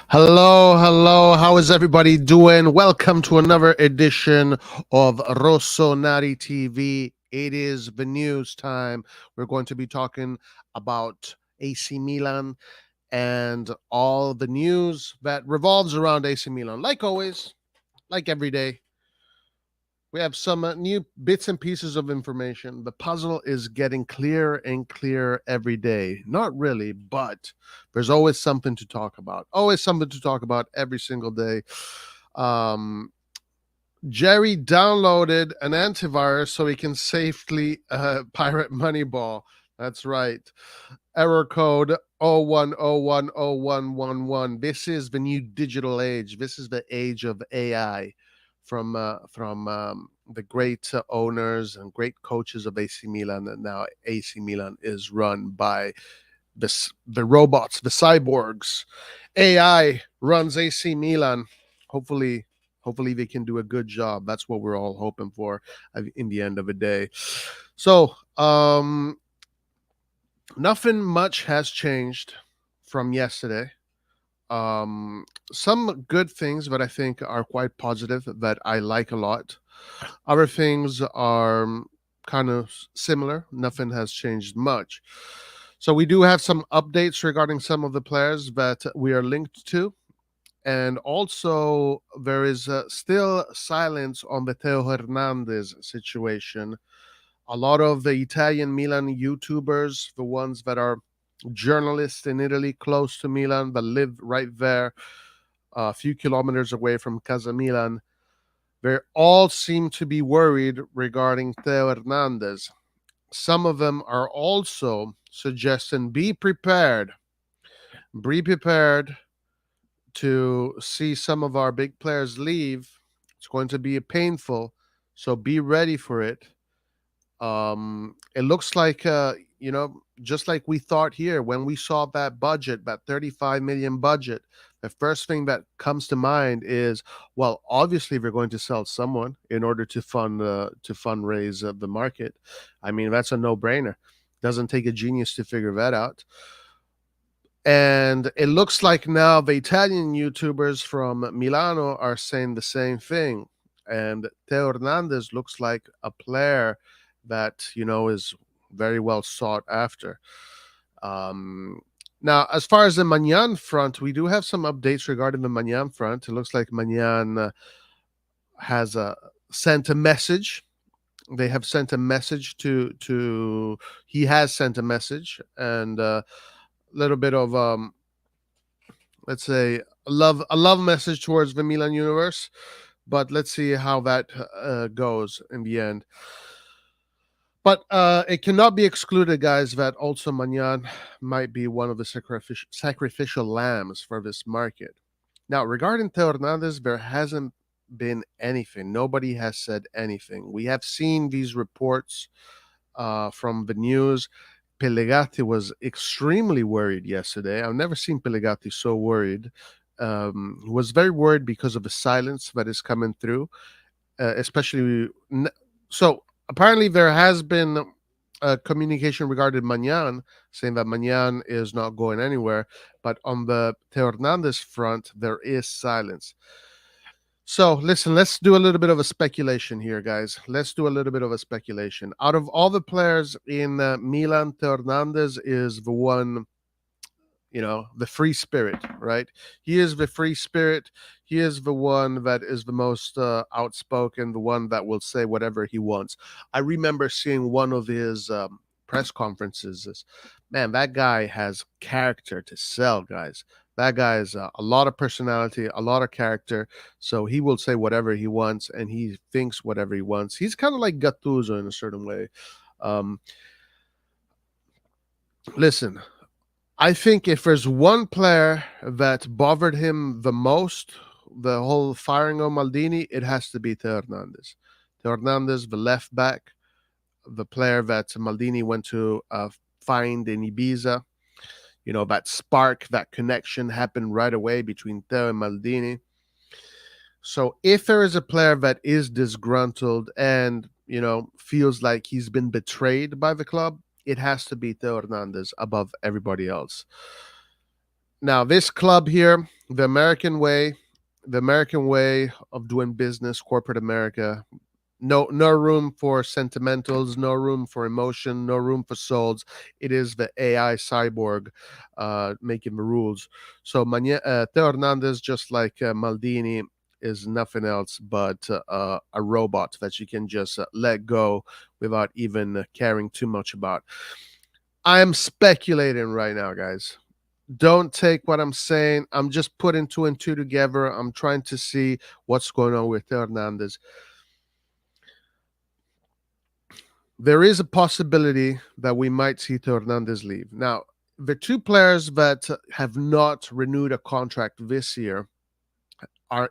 Hello, hello. How is everybody doing? Welcome to another edition of RossonARI TV. It is the news time. We're going to be talking about AC Milan and all the news that revolves around AC Milan. Like always, like every day, we have some new bits and pieces of information. The puzzle is getting clearer and clearer every day. Not really, but there's always something to talk about. Always something to talk about every single day. Jerry downloaded an antivirus so he can safely pirate Moneyball. That's right. Error code 01010111. This is the new digital age. This is the age of AI from the great owners and great coaches of AC Milan. And now AC Milan is run by the robots, the cyborgs. AI runs AC Milan. Hopefully they can do a good job. That's what we're all hoping for in the end of the day. So nothing much has changed from yesterday. Some good things that I think are quite positive that I like a lot. Other things are kind of similar. Nothing has changed much. So we do have some updates regarding some of the players that we are linked to. And also there is still silence on the Theo Hernandez situation. A lot of the Italian Milan YouTubers, the ones that are journalists in Italy close to Milan that live right there, a few kilometers away from Casa Milan, they all seem to be worried regarding Theo Hernandez. Some of them are also suggesting be prepared to see some of our big players leave. It's going to be painful, so be ready for it. It looks like just like we thought here when we saw that budget, that 35 million budget, the first thing that comes to mind is, well, obviously we're going to sell someone in order to fundraise the market. I mean, that's a no-brainer. Doesn't take a genius to figure that out. And it looks like now the Italian YouTubers from Milano are saying the same thing. And Theo Hernandez looks like a player that, is very well sought after. Now, as far as the Magnan front, we do have some updates regarding the Magnan front. It looks like Magnan has sent a message. They have sent a message to. He has sent a message and a little bit of let's say a love message towards the Milan universe. But let's see how that goes in the end. But it cannot be excluded, guys, that also Magnan might be one of the sacrificial lambs for this market. Now, regarding Theo Hernandez, there hasn't been anything. Nobody has said anything. We have seen these reports from the news. Pellegatti was extremely worried yesterday. I've never seen Pellegatti so worried. He was very worried because of the silence that is coming through, especially. So apparently there has been communication regarding Magnan, saying that Magnan is not going anywhere. But on the Theo Hernandez front, there is silence. So listen, let's do a little bit of a speculation here, guys. Let's do a little bit of a speculation. Out of all the players in Milan, Theo Hernandez is the one, the free spirit, right? He is the free spirit. He is the one that is the most outspoken, the one that will say whatever he wants. I remember seeing one of his press conferences. Man, that guy has character to sell, guys. That guy has a lot of personality, a lot of character. So he will say whatever he wants, and he thinks whatever he wants. He's kind of like Gattuso in a certain way. Um, Listen, I think if there's one player that bothered him the most, the whole firing of Maldini, it has to be Theo Hernandez. Theo Hernandez, the left back, the player that Maldini went to find in Ibiza. That spark, that connection happened right away between Theo and Maldini. So if there is a player that is disgruntled and, feels like he's been betrayed by the club, it has to be Theo Hernandez above everybody else. Now, this club here, the American way of doing business, corporate America, no room for sentimentals, no room for emotion, no room for souls. It is the AI cyborg making the rules. So Theo Hernandez, just like Maldini, is nothing else but a robot that you can just let go without even caring too much about. I am speculating right now, guys. Don't take what I'm saying. I'm just putting two and two together. I'm trying to see what's going on with Theo Hernandez. There is a possibility that we might see Theo Hernandez leave. Now, the two players that have not renewed a contract this year one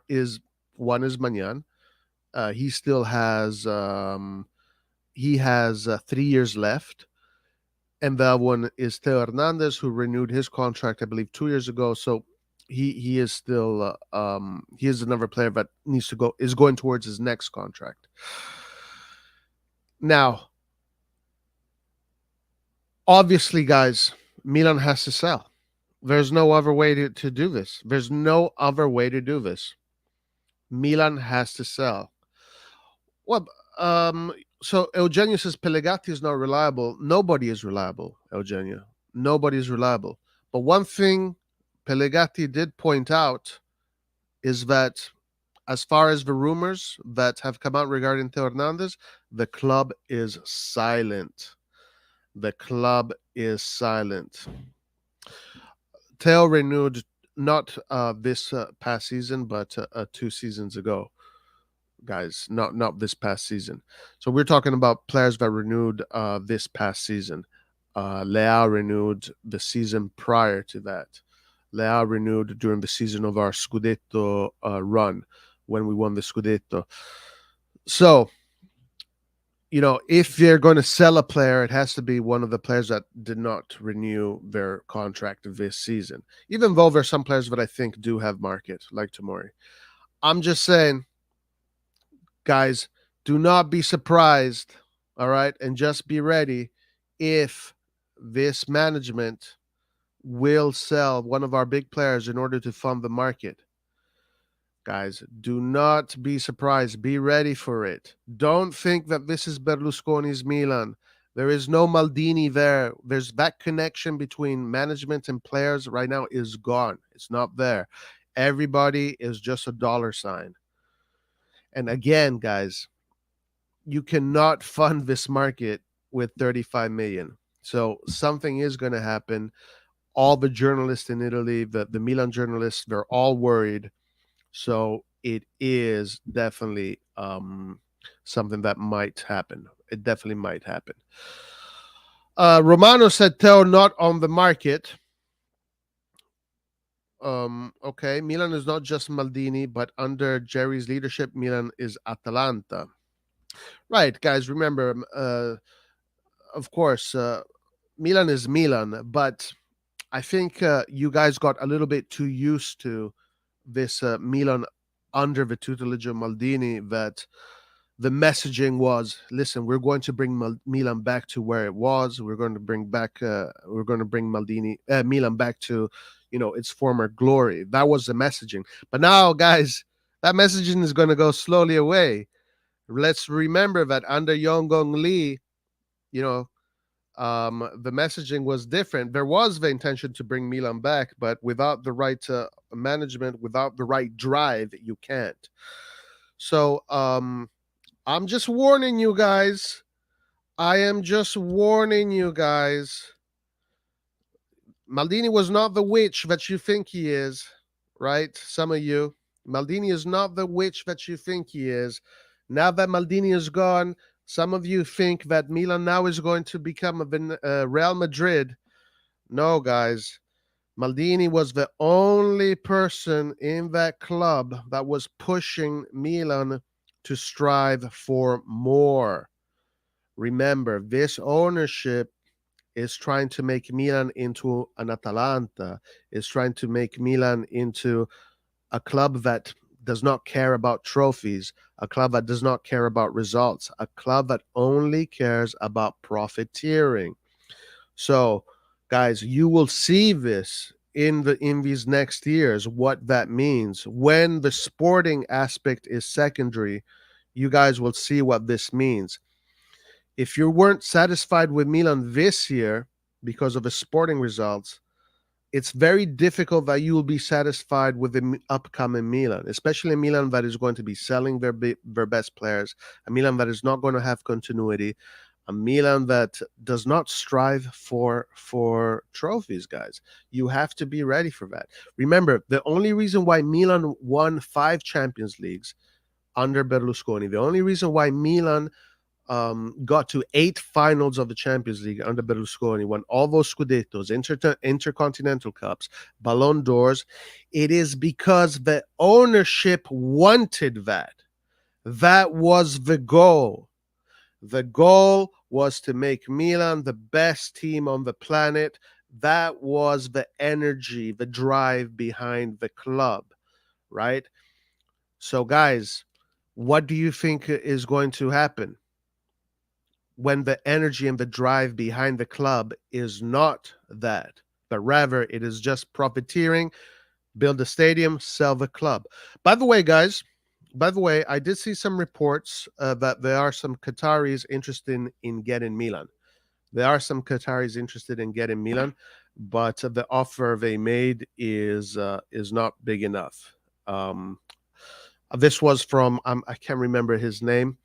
is Magnan. He still has 3 years left, and the other one is Theo Hernandez, who renewed his contract, I believe, 2 years ago. So he is still he is another player that is going towards his next contract. Now, obviously, guys, Milan has to sell. There's no other way to do this. There's no other way to do this. Milan has to sell. Well, so Eugenio says Pellegatti is not reliable. Nobody is reliable, Eugenio. Nobody is reliable. But one thing Pellegatti did point out is that as far as the rumors that have come out regarding Theo Hernandez, the club is silent. The club is silent. Theo renewed not this past season, but 2 seasons ago, guys. Not this past season. So we're talking about players that renewed this past season. Leao renewed the season prior to that. Leao renewed during the season of our Scudetto run when we won the Scudetto. So, if you're going to sell a player, it has to be one of the players that did not renew their contract this season. Even though there's some players that I think do have market, like Tomori. I'm just saying, guys, do not be surprised, all right? And just be ready if this management will sell one of our big players in order to fund the market. Guys, do not be surprised. Be ready for it. Don't think that this is Berlusconi's Milan. There is no Maldini there. There's that connection between management and players right now is gone. It's not there. Everybody is just a dollar sign. And again, guys, you cannot fund this market with 35 million. So something is going to happen. All the journalists in Italy, the Milan journalists, they're all worried. So it is definitely something that might happen. It definitely might happen. Romano said Theo not on the market. Okay, Milan is not just Maldini, but under Jerry's leadership, Milan is Atalanta. Right, guys. Remember, of course, Milan is Milan, but I think you guys got a little bit too used to this Milan under the tutelage of Maldini, that the messaging was, listen, we're going to bring Milan back to where it was. We're going to bring Milan back to, its former glory. That was the messaging. But now, guys, that messaging is going to go slowly away. Let's remember that under Yongong Lee, you know, the messaging was different. There was the intention to bring Milan back, but without the right management, without the right drive, you can't. So I'm just warning you guys. I am just warning you guys. Maldini was not the witch that you think he is, right? Some of you. Maldini is not the witch that you think he is. Now that Maldini is gone, some of you think that Milan now is going to become a Real Madrid. No, guys. Maldini was the only person in that club that was pushing Milan to strive for more. Remember, this ownership is trying to make Milan into an Atalanta, is trying to make Milan into a club that does not care about trophies, a club that does not care about results, a club that only cares about profiteering. So, guys, you will see this in these next years, what that means. When the sporting aspect is secondary, you guys will see what this means. If you weren't satisfied with Milan this year because of the sporting results, it's very difficult that you will be satisfied with the upcoming Milan, especially a Milan that is going to be selling their best players, a Milan that is not going to have continuity, a Milan that does not strive for trophies, guys. You have to be ready for that. Remember, the only reason why Milan won 5 Champions Leagues under Berlusconi, the only reason why Milan got to 8 finals of the Champions League under Berlusconi, won all those Scudettos, Intercontinental Cups, Ballon d'Ors, it is because the ownership wanted that. That was the goal. The goal was to make Milan the best team on the planet. That was the energy, the drive behind the club, right? So, guys, what do you think is going to happen when the energy and the drive behind the club is not that, but rather it is just profiteering, build a stadium, sell the club? By the way, guys, I did see some reports that there are some Qataris interested in getting Milan. There are some Qataris interested in getting Milan, but the offer they made is not big enough. This was from I can't remember his name,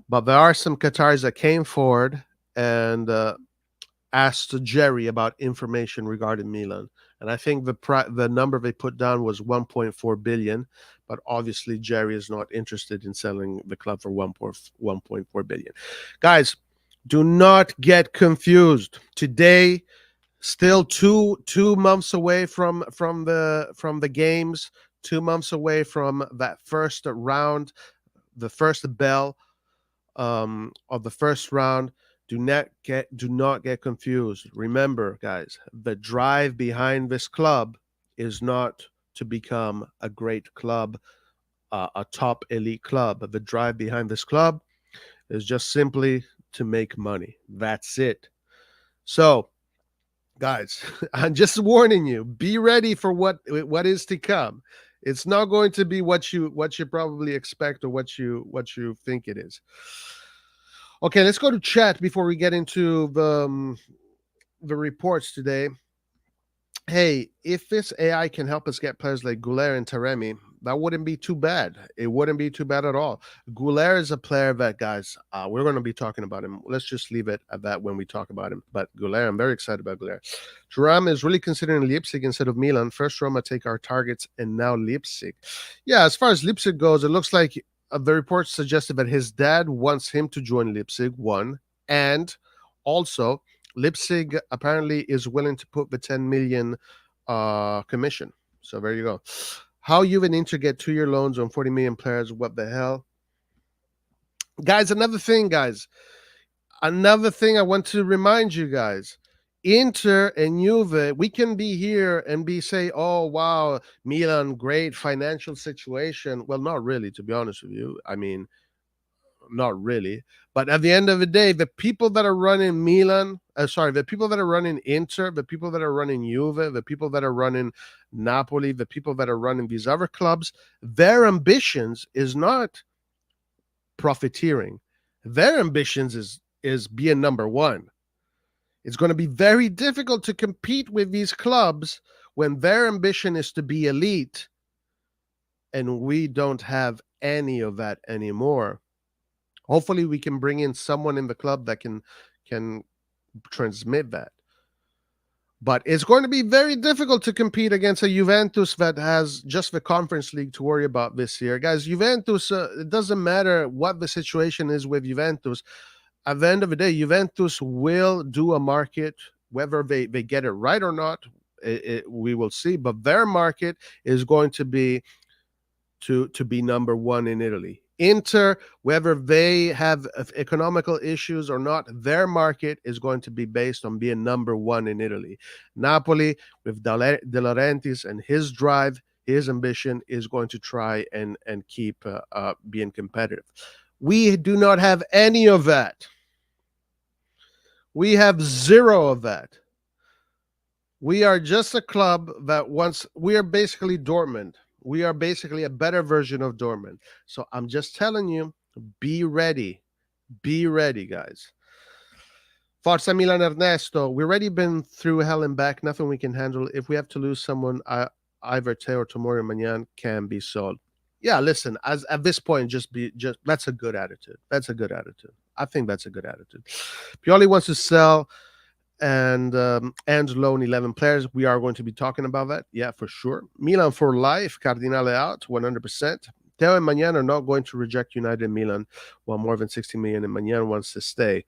but there are some Qataris that came forward and asked Jerry about information regarding Milan. And I think the number they put down was 1.4 billion, but obviously Jerry is not interested in selling the club for 1.4 billion. Guys, do not get confused. Today, still two months away from the games, 2 months away from that first round, the first bell of the first round. Do not get confused. Remember, guys, the drive behind this club is not to become a great club, a top elite club. The drive behind this club is just simply to make money. That's it. So, guys, I'm just warning you. Be ready for what is to come. It's not going to be what you probably expect or what you think it is. Okay, let's go to chat before we get into the reports today. Hey, if this AI can help us get players like Guler and Taremi, that wouldn't be too bad. It wouldn't be too bad at all. Guler is a player that, guys, we're going to be talking about him. Let's just leave it at that when we talk about him. But Guler, I'm very excited about Guler. Thuram is really considering Leipzig instead of Milan. First Roma take our targets, and now Leipzig. Yeah, as far as Leipzig goes, it looks like the report suggested that his dad wants him to join Leipzig, one, and also Leipzig apparently is willing to put the 10 million commission. So there you go. How you and Inter get 2-year loans on 40 million players? What the hell, guys? Another thing I want to remind you guys. Inter and Juve, we can be here and say, oh wow, Milan, great financial situation. Well, not really, to be honest with you. I mean, not really. But at the end of the day, the people that are running Milan, the people that are running Inter, the people that are running Juve, the people that are running Napoli, the people that are running these other clubs, their ambitions is not profiteering. Their ambitions is being number one. It's going to be very difficult to compete with these clubs when their ambition is to be elite, and we don't have any of that anymore. Hopefully we can bring in someone in the club that can transmit that. But it's going to be very difficult to compete against a Juventus that has just the Conference League to worry about this year. Guys, Juventus, it doesn't matter what the situation is with Juventus. At the end of the day, Juventus will do a market, whether they get it right or not, we will see. But their market is going to be to be number one in Italy. Inter, whether they have economical issues or not, their market is going to be based on being number one in Italy. Napoli, with De Laurentiis and his drive, his ambition is going to try and keep being competitive. We do not have any of that. We have zero of that. We are just a club that we are basically Dortmund. We are basically a better version of Dortmund. So I'm just telling you, be ready. Be ready, guys. Forza Milan Ernesto, we've already been through hell and back. Nothing we can handle. If we have to lose someone, either Theo or Tomori Magnan can be sold. Yeah, listen, as at this point, just that's a good attitude. That's a good attitude. I think that's a good attitude. Pioli wants to sell and loan 11 players. We are going to be talking about that. Yeah, for sure. Milan for life. Cardinale out 100%. Theo and Magnan are not going to reject United and Milan, while more than 60 million and Magnan wants to stay.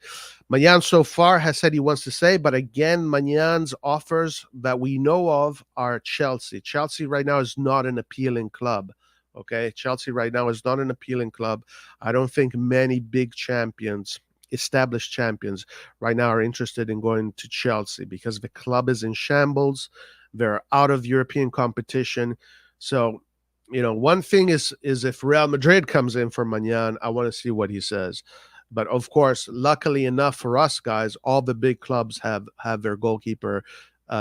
Magnan so far has said he wants to stay, but again, Magnan's offers that we know of are Chelsea. Chelsea right now is not an appealing club. Okay, Chelsea right now is not an appealing club. I don't think many big champions, established champions right now are interested in going to Chelsea because the club is in shambles. They're out of European competition. So, one thing is if Real Madrid comes in for Magnan, I want to see what he says. But of course, luckily enough for us guys, all the big clubs have their goalkeeper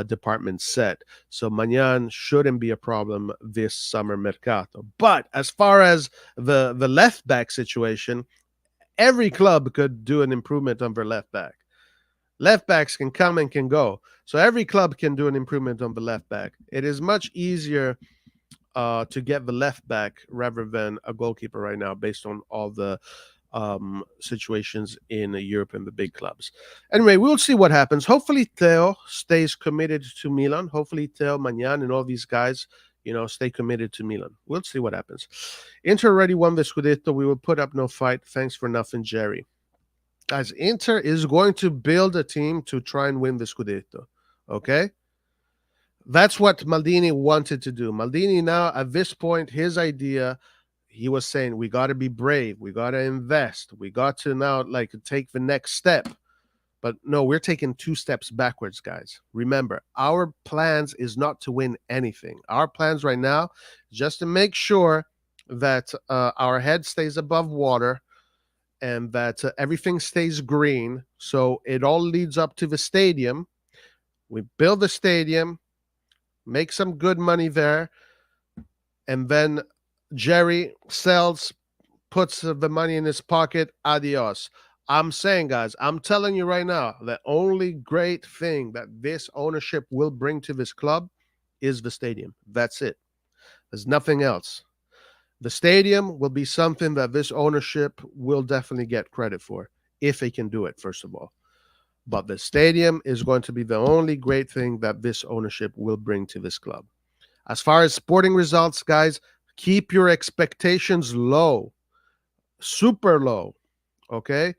department set. So Magnan shouldn't be a problem this summer mercato. But as far as the left back situation, every club could do an improvement on their left back. Left backs can come and can go. So every club can do an improvement on the left back. It is much easier to get the left back rather than a goalkeeper right now based on all the situations in Europe and the big clubs. Anyway, we'll see what happens. Hopefully Theo stays committed to Milan. Hopefully Theo, Magnan, and all these guys stay committed to Milan. We'll see what happens. Inter already won the Scudetto. We will put up no fight. Thanks for nothing, Jerry. Guys, Inter is going to build a team to try and win the Scudetto. Okay? That's what Maldini wanted to do. Maldini now, at this point, his idea, he was saying, we got to be brave. We got to invest. We got to now take the next step. But no, we're taking 2 steps backwards, guys. Remember, our plans is not to win anything. Our plans right now is just to make sure that our head stays above water and that everything stays green. So it all leads up to the stadium. We build the stadium, make some good money there, and then Jerry sells, puts the money in his pocket. Adios. I'm saying, guys, I'm telling you right now, the only great thing that this ownership will bring to this club is the stadium. That's it. There's nothing else. The stadium will be something that this ownership will definitely get credit for if they can do it, first of all. But the stadium is going to be the only great thing that this ownership will bring to this club. As far as sporting results, guys, keep your expectations low, super low, okay?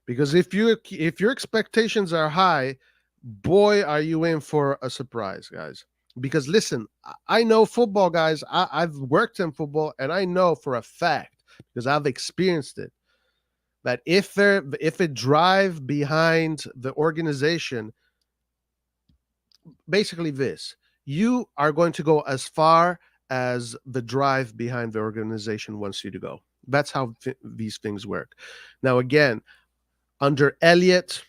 Because if your expectations are high, boy, are you in for a surprise, guys. Because listen, I know football, guys. I've worked in football, and I know for a fact because I've experienced it that if a drive behind the organization, basically this, you are going to go as far as the drive behind the organization wants you to go. That's how these things work. Now, again, under Elliott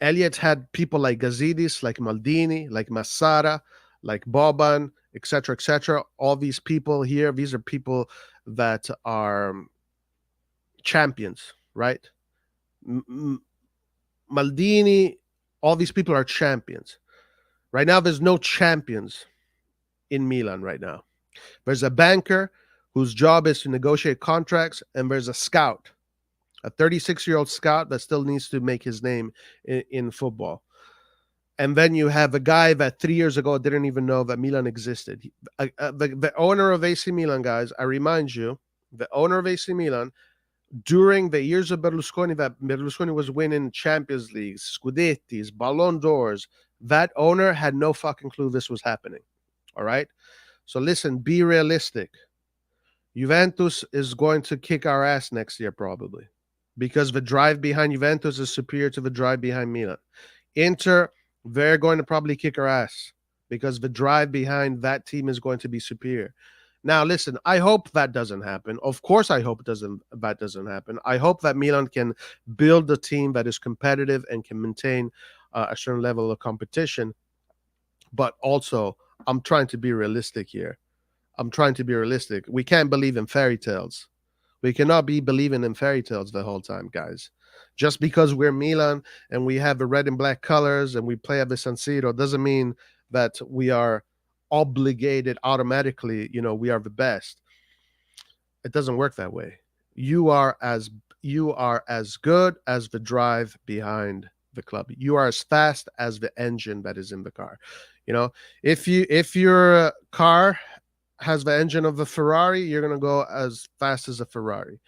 had people like Gazidis, like Maldini, like Massara, like Boban, etc., etc. All these people here, these are people that are champions, right? Maldini, all these people are champions. Right now, there's no champions in Milan right now. There's a banker whose job is to negotiate contracts, and there's a scout, a 36-year-old scout that still needs to make his name in football. And then you have a guy that 3 years ago didn't even know that Milan existed. The owner of AC Milan, guys, I remind you, the owner of AC Milan, during the years of Berlusconi, that Berlusconi was winning Champions Leagues, Scudettis, Ballon d'Ors, that owner had no fucking clue this was happening. All right? So listen, be realistic. Juventus is going to kick our ass next year, probably, because the drive behind Juventus is superior to the drive behind Milan. Inter, they're going to probably kick our ass because the drive behind that team is going to be superior. Now, listen, I hope that doesn't happen. Of course, I hope that doesn't happen. I hope that Milan can build a team that is competitive and can maintain a certain level of competition. But also, I'm trying to be realistic here. I'm trying to be realistic. We can't believe in fairy tales. We cannot be believing in fairy tales the whole time, guys. Just because we're Milan and we have the red and black colors and we play at the San Siro doesn't mean that we are obligated automatically, we are the best. It doesn't work that way. You are as good as the drive behind the club. You are as fast as the engine that is in the car. If your car has the engine of a Ferrari, you're going to go as fast as a Ferrari.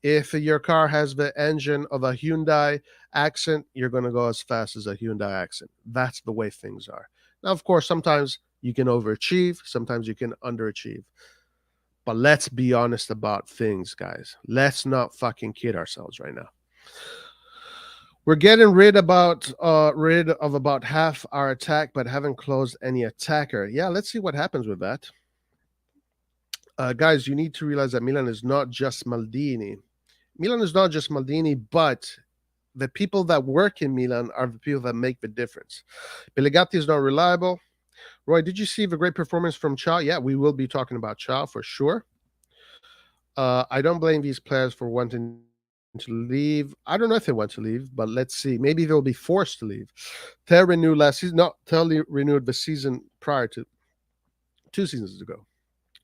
If your car has the engine of a Hyundai Accent, you're going to go as fast as a Hyundai Accent. That's the way things are. Now, of course, sometimes you can overachieve, sometimes you can underachieve. But let's be honest about things, guys. Let's not fucking kid ourselves right now. We're getting rid of about half our attack, but haven't closed any attacker. Yeah, let's see what happens with that. Guys, you need to realize that Milan is not just Maldini. Milan is not just Maldini, but the people that work in Milan are the people that make the difference. Pellegatti is not reliable. Roy, did you see the great performance from Ciao? Yeah, we will be talking about Ciao for sure. I don't blame these players for wanting to leave. I don't know if they want to leave, but let's see. Maybe they'll be forced to leave. Theo renewed last season. No, Theo renewed the season prior to 2 seasons ago.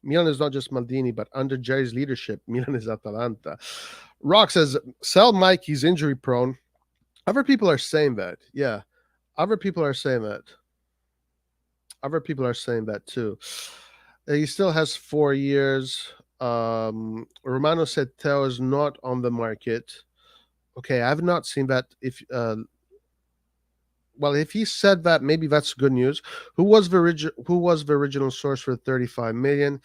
Milan is not just Maldini, but under Jerry's leadership, Milan is Atalanta. Rock says, sell Mike, he's injury prone. Other people are saying that. Yeah. Other people are saying that. Other people are saying that too. He still has 4 years. Romano said Theo is not on the market. Okay, I have not seen that. If he said that, maybe that's good news. Who was the original source for 35 million?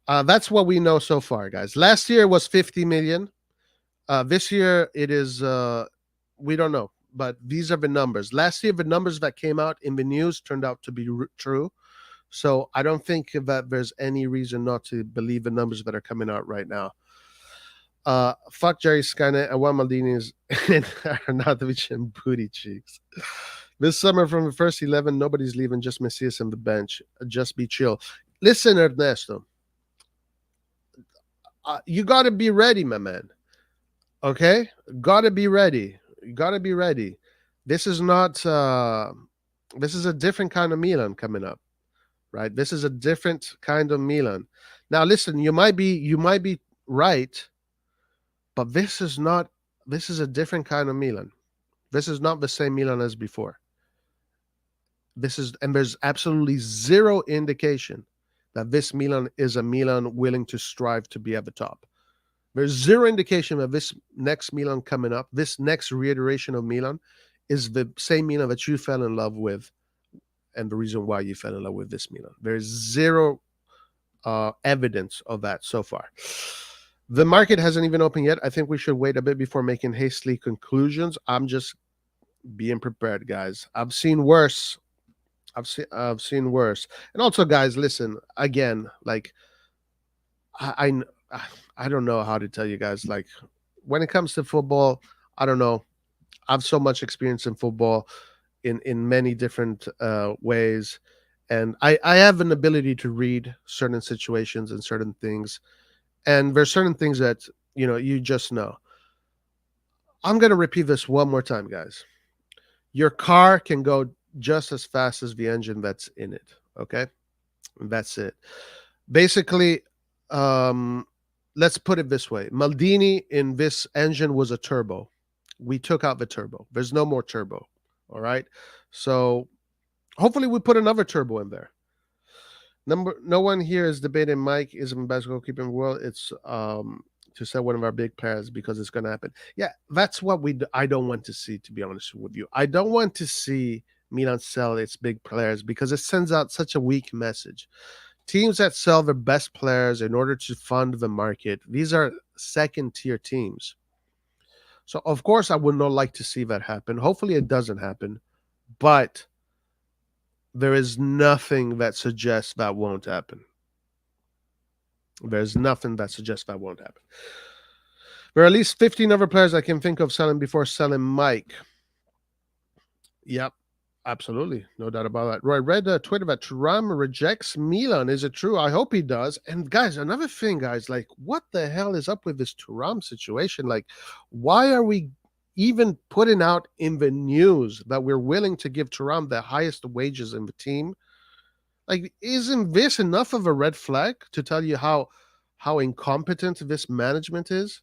That's what we know so far, guys. Last year was 50 million. This year it is we don't know, but these are the numbers. Last year, the numbers that came out in the news turned out to be true. So I don't think that there's any reason not to believe the numbers that are coming out right now. Fuck Jerry Skynet and Juan Maldini's and Arnautovic and booty cheeks. This summer from the first 11, nobody's leaving, just Messias on the bench. Just be chill. Listen, Ernesto. You got to be ready, my man. Okay? Got to be ready. You got to be ready. This is not. This is a different kind of Milan coming up, right? This is a different kind of Milan. Now, listen, you might be right, but this is not. This is a different kind of Milan. This is not the same Milan as before. This is, and there's absolutely zero indication that this Milan is a Milan willing to strive to be at the top. There's zero indication that this next Milan coming up, this next reiteration of Milan, is the same Milan that you fell in love with, and the reason why you fell in love with this Milan. There's zero evidence of that so far. The market hasn't even opened yet. I think we should wait a bit before making hastily conclusions. I'm just being prepared, guys. I've seen worse. I've seen worse. And also, guys, listen again. Like I I don't know how to tell you guys. Like when it comes to football, I don't know. I've so much experience in football in many different ways, and I have an ability to read certain situations and certain things, and there's certain things that you just know. I'm gonna repeat this one more time, guys. Your car can go just as fast as the engine that's in it. Okay, that's it. Basically, um, let's put it this way: Maldini in this engine was a turbo. We took out the turbo. There's no more turbo. All right. So hopefully we put another turbo in there. No one here is debating Mike is the best goalkeeper in the world. It's to sell one of our big players because it's going to happen. Yeah, that's what I don't want to see. To be honest with you, I don't want to see Milan sell its big players because it sends out such a weak message. Teams that sell their best players in order to fund the market, these are second tier teams. So of course I would not like to see that happen. Hopefully it doesn't happen, but there is nothing that suggests that won't happen. There's nothing that suggests that won't happen. There are at least 15 other players I can think of selling before selling Mike. Yep, absolutely. No doubt about that. Roy, I read Twitter that Thuram rejects Milan. Is it true? I hope he does. And guys, another thing, guys, like what the hell is up with this Thuram situation? Like, why are we even putting out in the news that we're willing to give Thuram the highest wages in the team? Like, isn't this enough of a red flag to tell you how incompetent this management is?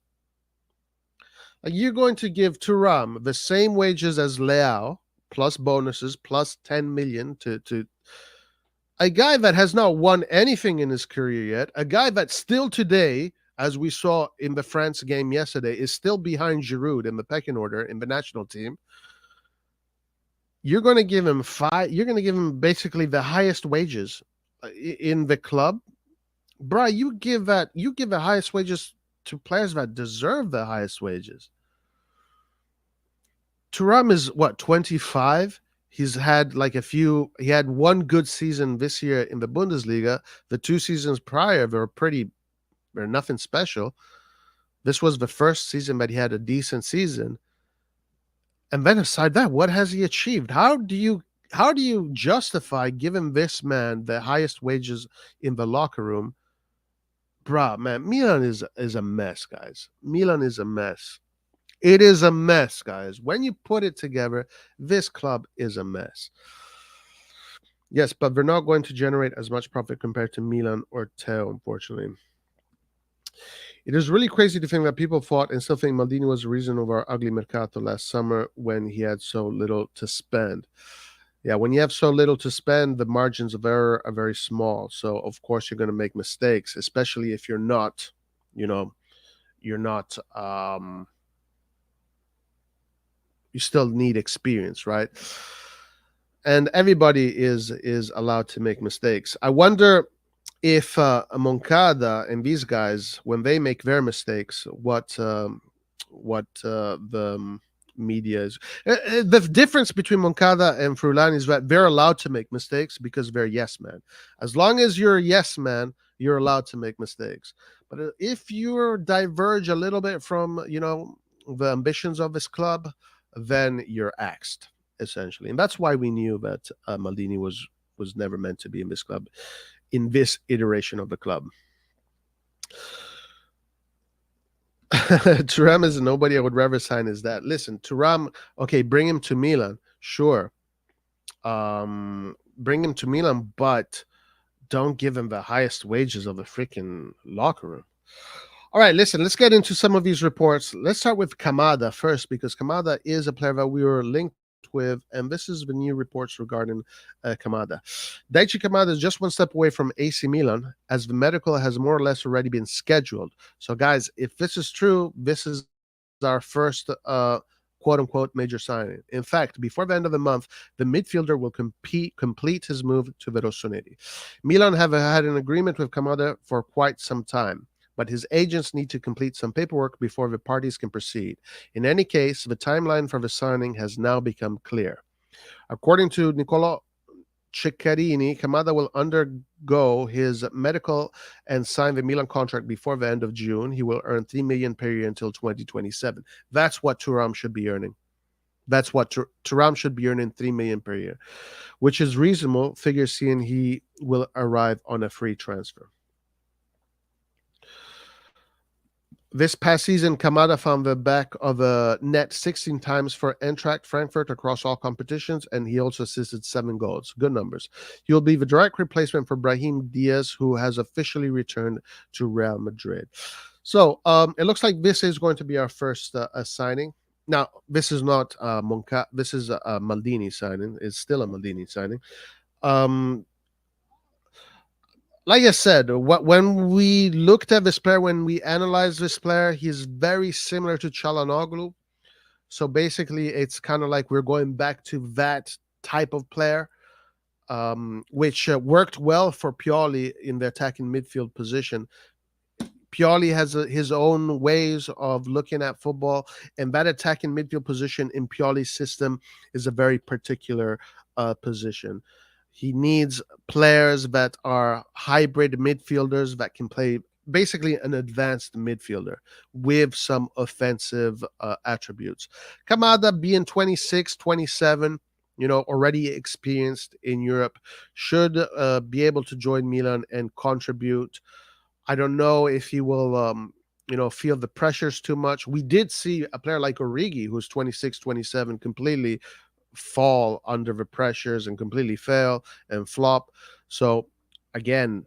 Like, you're going to give Thuram the same wages as Leao, plus bonuses, plus 10 million to a guy that has not won anything in his career yet, a guy that still today, as we saw in the France game yesterday, is still behind Giroud in the pecking order in the national team. You're going to give him you're going to give him basically the highest wages in the club. Bruh, you give the highest wages to players that deserve the highest wages. Thuram is what, 25? He's had he had one good season this year in the Bundesliga. The 2 seasons prior were nothing special. This was the first season that he had a decent season. And then aside that, what has he achieved? How do you justify giving this man the highest wages in the locker room? Bruh, man, Milan is a mess, guys. Milan is a mess. It is a mess, guys. When you put it together, this club is a mess. Yes, but they're not going to generate as much profit compared to Milan or Theo, unfortunately. It is really crazy to think that people fought and still think Maldini was the reason of our ugly mercato last summer when he had so little to spend. Yeah, when you have so little to spend, the margins of error are very small. So of course you're going to make mistakes, especially if you're not, you're not. You still need experience, right? And everybody is allowed to make mistakes. I wonder if Moncada and these guys, when they make their mistakes, what the media is. The difference between Moncada and Furlan is that they're allowed to make mistakes because they're yes man. As long as you're a yes man, you're allowed to make mistakes. But if you diverge a little bit from the ambitions of this club, then you're axed essentially, and that's why we knew that Maldini was never meant to be in this club, in this iteration of the club. Thuram is nobody I would rather sign is that. Listen, Thuram, okay, bring him to Milan, sure. Bring him to Milan, but don't give him the highest wages of the freaking locker room. All right, listen, let's get into some of these reports. Let's start with Kamada first, because Kamada is a player that we were linked with, and this is the new reports regarding Kamada. Daichi Kamada is just one step away from AC Milan, as the medical has more or less already been scheduled. So, guys, if this is true, this is our first quote unquote major signing. In fact, before the end of the month, the midfielder will complete his move to the Rossoneri. Milan have had an agreement with Kamada for quite some time, but his agents need to complete some paperwork before the parties can proceed. In any case, the timeline for the signing has now become clear. According to Nicola Ciccarini, Kamada will undergo his medical and sign the Milan contract before the end of June. He will earn 3 million per year until 2027. That's what Thuram should be earning. That's what Thuram should be earning, 3 million per year, which is reasonable. Figure seeing he will arrive on a free transfer. This past season, Kamada found the back of a net 16 times for Eintracht Frankfurt across all competitions, and he also assisted 7 goals. Good numbers. He will be the direct replacement for Brahim Diaz, who has officially returned to Real Madrid. So it looks like this is going to be our first signing. Now, this is not Monca. This is a Maldini signing. It's still a Maldini signing. Um, like I said, when we looked at this player, when we analyzed this player, he's very similar to Çalhanoğlu. So basically, it's kind of like we're going back to that type of player, which worked well for Pioli in the attacking midfield position. Pioli has his own ways of looking at football, and that attacking midfield position in Pioli's system is a very particular position. He needs players that are hybrid midfielders that can play basically an advanced midfielder with some offensive attributes. Kamada, being 26, 27, already experienced in Europe, should be able to join Milan and contribute. I don't know if he will, feel the pressures too much. We did see a player like Origi, who's 26, 27, completely fall under the pressures and completely fail and flop. So again,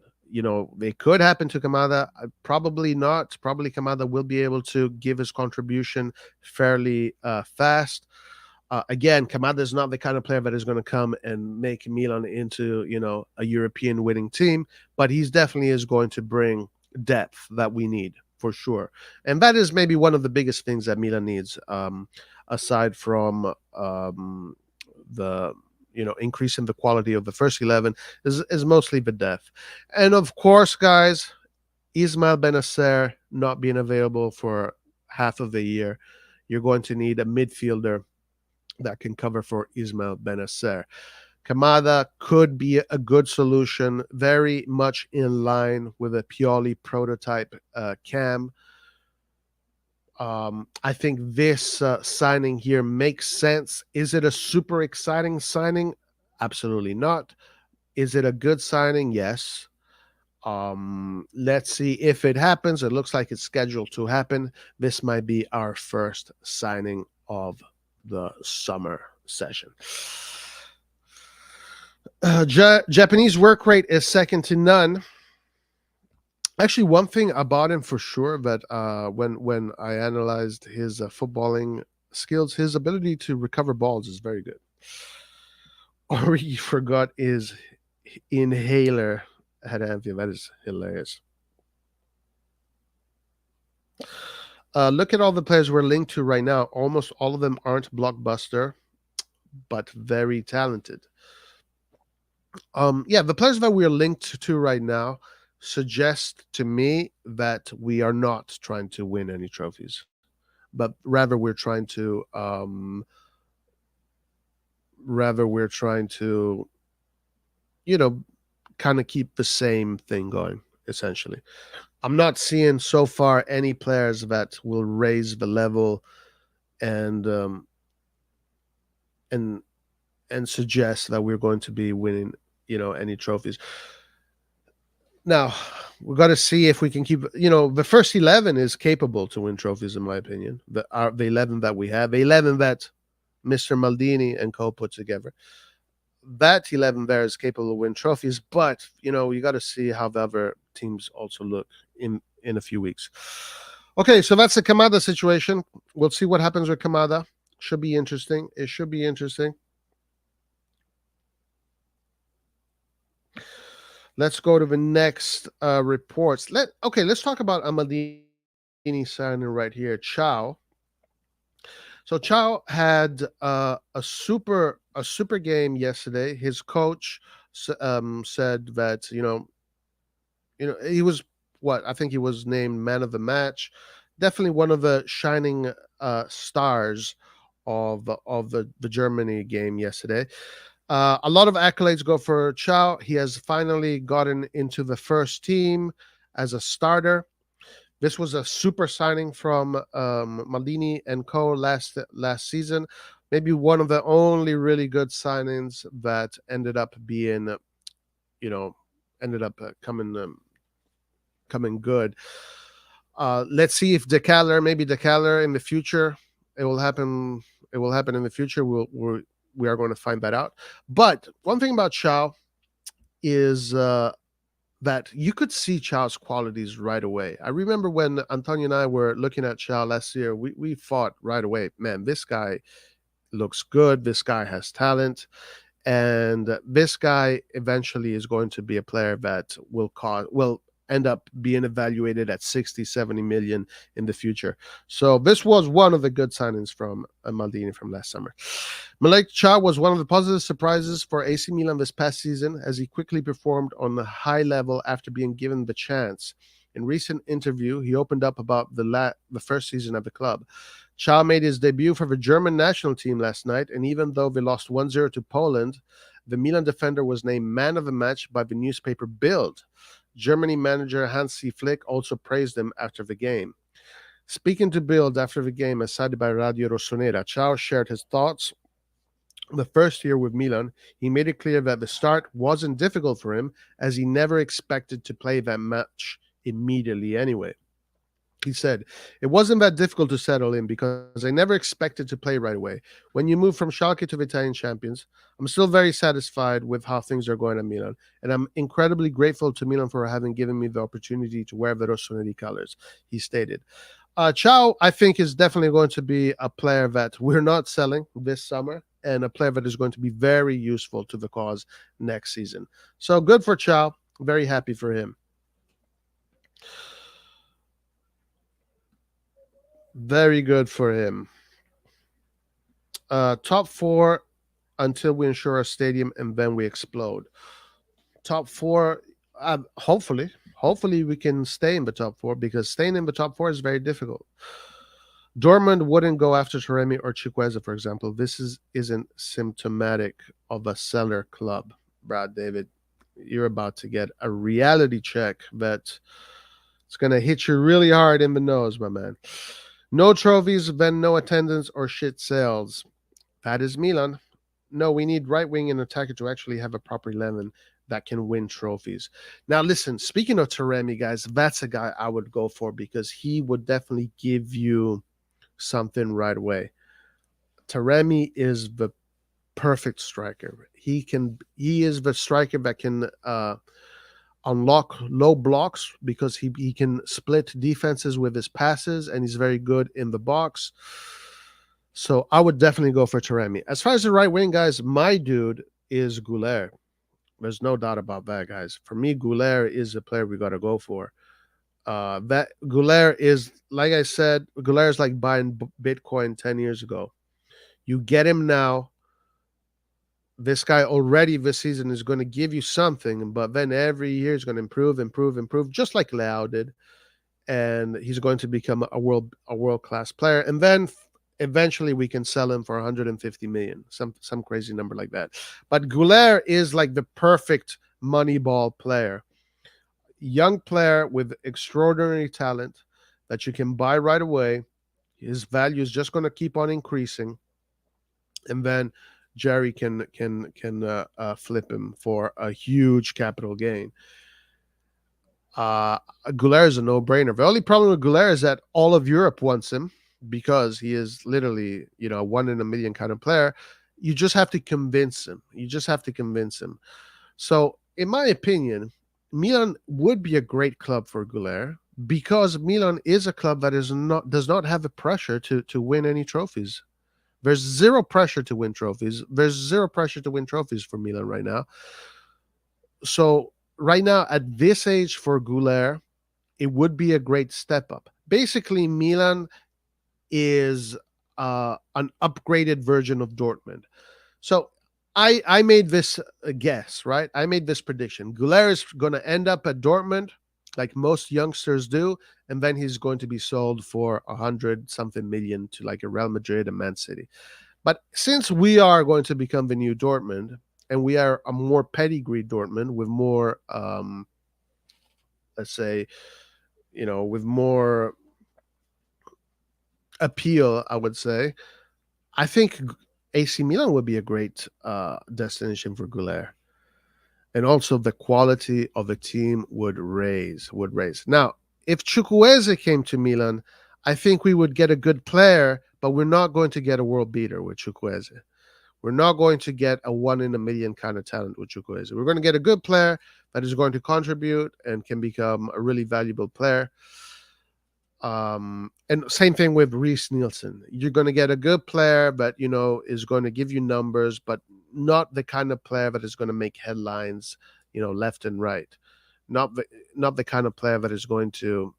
they could happen to Kamada. Probably not. Probably Kamada will be able to give his contribution fairly fast. Again, Kamada is not the kind of player that is going to come and make Milan into, a European winning team, but he's definitely is going to bring depth that we need for sure. And that is maybe one of the biggest things that Milan needs, aside from the increasing the quality of the first 11 is mostly the depth. And of course, guys, Ismail Benacer not being available for half of the year, you're going to need a midfielder that can cover for Ismail Benacer. Kamada could be a good solution, very much in line with a Pioli prototype cam. I think this signing here makes sense. Is it a super exciting signing? Absolutely not. Is it a good signing? Yes. Let's see if it happens. It looks like it's scheduled to happen. This might be our first signing of the summer session. Japanese work rate is second to none. Actually, one thing about him for sure that when I analyzed his footballing skills, his ability to recover balls is very good. Or he forgot his inhaler at Anfield. That is hilarious. Look at all the players we're linked to right now. Almost all of them aren't blockbuster, but very talented. The players that we're linked to right now suggest to me that we are not trying to win any trophies, but rather we're trying to kind of keep the same thing going, essentially. I'm not seeing so far any players that will raise the level and and suggest that we're going to be winning, any trophies. Now, we've got to see if we can keep. The first 11 is capable to win trophies, in my opinion. The 11 that we have, the 11 that Mr. Maldini and co put together, that 11 there is capable of win trophies. But you got to see how the other teams also look in a few weeks. Okay, so that's the Kamada situation. We'll see what happens with Kamada. Should be interesting. It should be interesting. Let's go to the next reports. Let's talk about Amadini signing right here. Ciao. So Ciao had a super game yesterday. His coach said that he was what I think he was named man of the match. Definitely one of the shining stars of the Germany game yesterday. A lot of accolades go for Ciao. He has finally gotten into the first team as a starter. This was a super signing from Maldini and Co. last season. Maybe one of the only really good signings that ended up being, you know, ended up coming good. Let's see if maybe Decaler in the future, it will happen. It will happen in the future. We are going to find that out. But one thing about Chow is that you could see Chow's qualities right away. I remember when Antonio and I were looking at Chow last year, we thought right away, man, this guy looks good. This guy has talent. And this guy eventually is going to be a player that will end up being evaluated at 60, 70 million in the future. So this was one of the good signings from Maldini from last summer. Malik Cha was one of the positive surprises for AC Milan this past season as he quickly performed on the high level after being given the chance. In recent interview, he opened up about the first season of the club. Cha made his debut for the German national team last night, and even though they lost 1-0 to Poland, the Milan defender was named man of the match by the newspaper Bild. Germany manager Hansi Flick also praised him after the game. Speaking to Bild after the game, as cited by Radio RossonARI, Ciao shared his thoughts. The first year with Milan, he made it clear that the start wasn't difficult for him, as he never expected to play that match immediately anyway. He said, it wasn't that difficult to settle in because I never expected to play right away. When you move from Schalke to the Italian champions, I'm still very satisfied with how things are going at Milan. And I'm incredibly grateful to Milan for having given me the opportunity to wear the Rossoneri colors, he stated. Ciao, I think, is definitely going to be a player that we're not selling this summer and a player that is going to be very useful to the cause next season. So good for Ciao. Very happy for him. Very good for him. Top four until we ensure a stadium and then we explode. Top four, hopefully we can stay in the top four because staying in the top four is very difficult. Dortmund wouldn't go after Taremi or Chukwueze, for example. Isn't symptomatic of a seller club, Brad David. You're about to get a reality check that it's going to hit you really hard in the nose, my man. No trophies, then no attendance or shit sales. That is Milan. No, we need right wing and attacker to actually have a proper 11 that can win trophies. Now, listen, speaking of Taremi, guys, that's a guy I would go for because he would definitely give you something right away. Taremi is the perfect striker. He is the striker that can unlock low blocks because he can split defenses with his passes and he's very good in the box. So I would definitely go for Taremi. As far as the right wing, guys, my dude is Guler. There's no doubt about that, guys. For me, Guler is the player we got to go for. That Guler is, like I said, Guler is like buying Bitcoin 10 years ago. You get him now. This guy already this season is going to give you something, but then every year he's going to improve, just like Leao did. And he's going to become a world class player. And then eventually we can sell him for 150 million, some crazy number like that. But Guler is like the perfect Moneyball player. Young player with extraordinary talent that you can buy right away. His value is just going to keep on increasing, and then Jerry can flip him for a huge capital gain. Uh, Guler is a no-brainer. The only problem with Guler is that all of Europe wants him because he is literally, a one in a million kind of player. You just have to convince him. You just have to convince him. So, in my opinion, Milan would be a great club for Guler because Milan is a club that is not does not have a pressure to win any trophies. There's zero pressure to win trophies. There's zero pressure to win trophies for Milan right now. So right now, at this age for Guler, it would be a great step up. Basically, Milan is an upgraded version of Dortmund. So I made this guess, right? I made this prediction. Guler is going to end up at Dortmund, like most youngsters do, and then he's going to be sold for 100 something million to like a Real Madrid and Man City. But since we are going to become the new Dortmund, and we are a more pedigree Dortmund with more, let's say, with more appeal, I would say, I think AC Milan would be a great destination for Guler. And also the quality of the team would raise. Now, if Chukwueze came to Milan, I think we would get a good player, but we're not going to get a world beater with Chukwueze. We're not going to get a one in a million kind of talent with Chukwueze. We're going to get a good player that is going to contribute and can become a really valuable player. And same thing with Reese Nielsen. You're going to get a good player, but is going to give you numbers, but not the kind of player that is going to make headlines, left and right. Not the kind of player that is going to,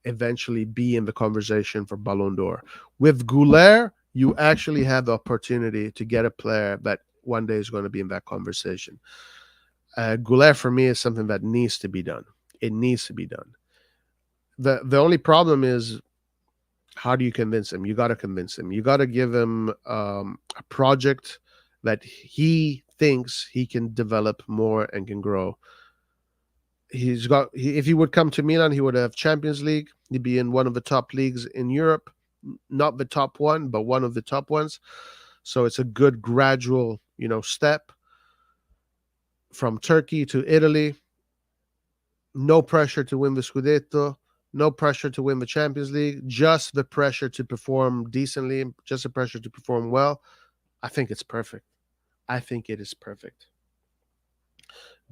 eventually be in the conversation for Ballon d'Or. With Guler, you actually have the opportunity to get a player that one day is going to be in that conversation. Guler for me is something that needs to be done. It needs to be done. The only problem is, how do you convince him? You got to convince him. You got to give him a project that he thinks he can develop more and can grow. If he would come to Milan, he would have Champions League. He'd be in one of the top leagues in Europe, not the top one, but one of the top ones. So it's a good gradual, step from Turkey to Italy. No pressure to win the Scudetto. No pressure to win the Champions League, just the pressure to perform decently, just the pressure to perform well. I think it's perfect. I think it is perfect.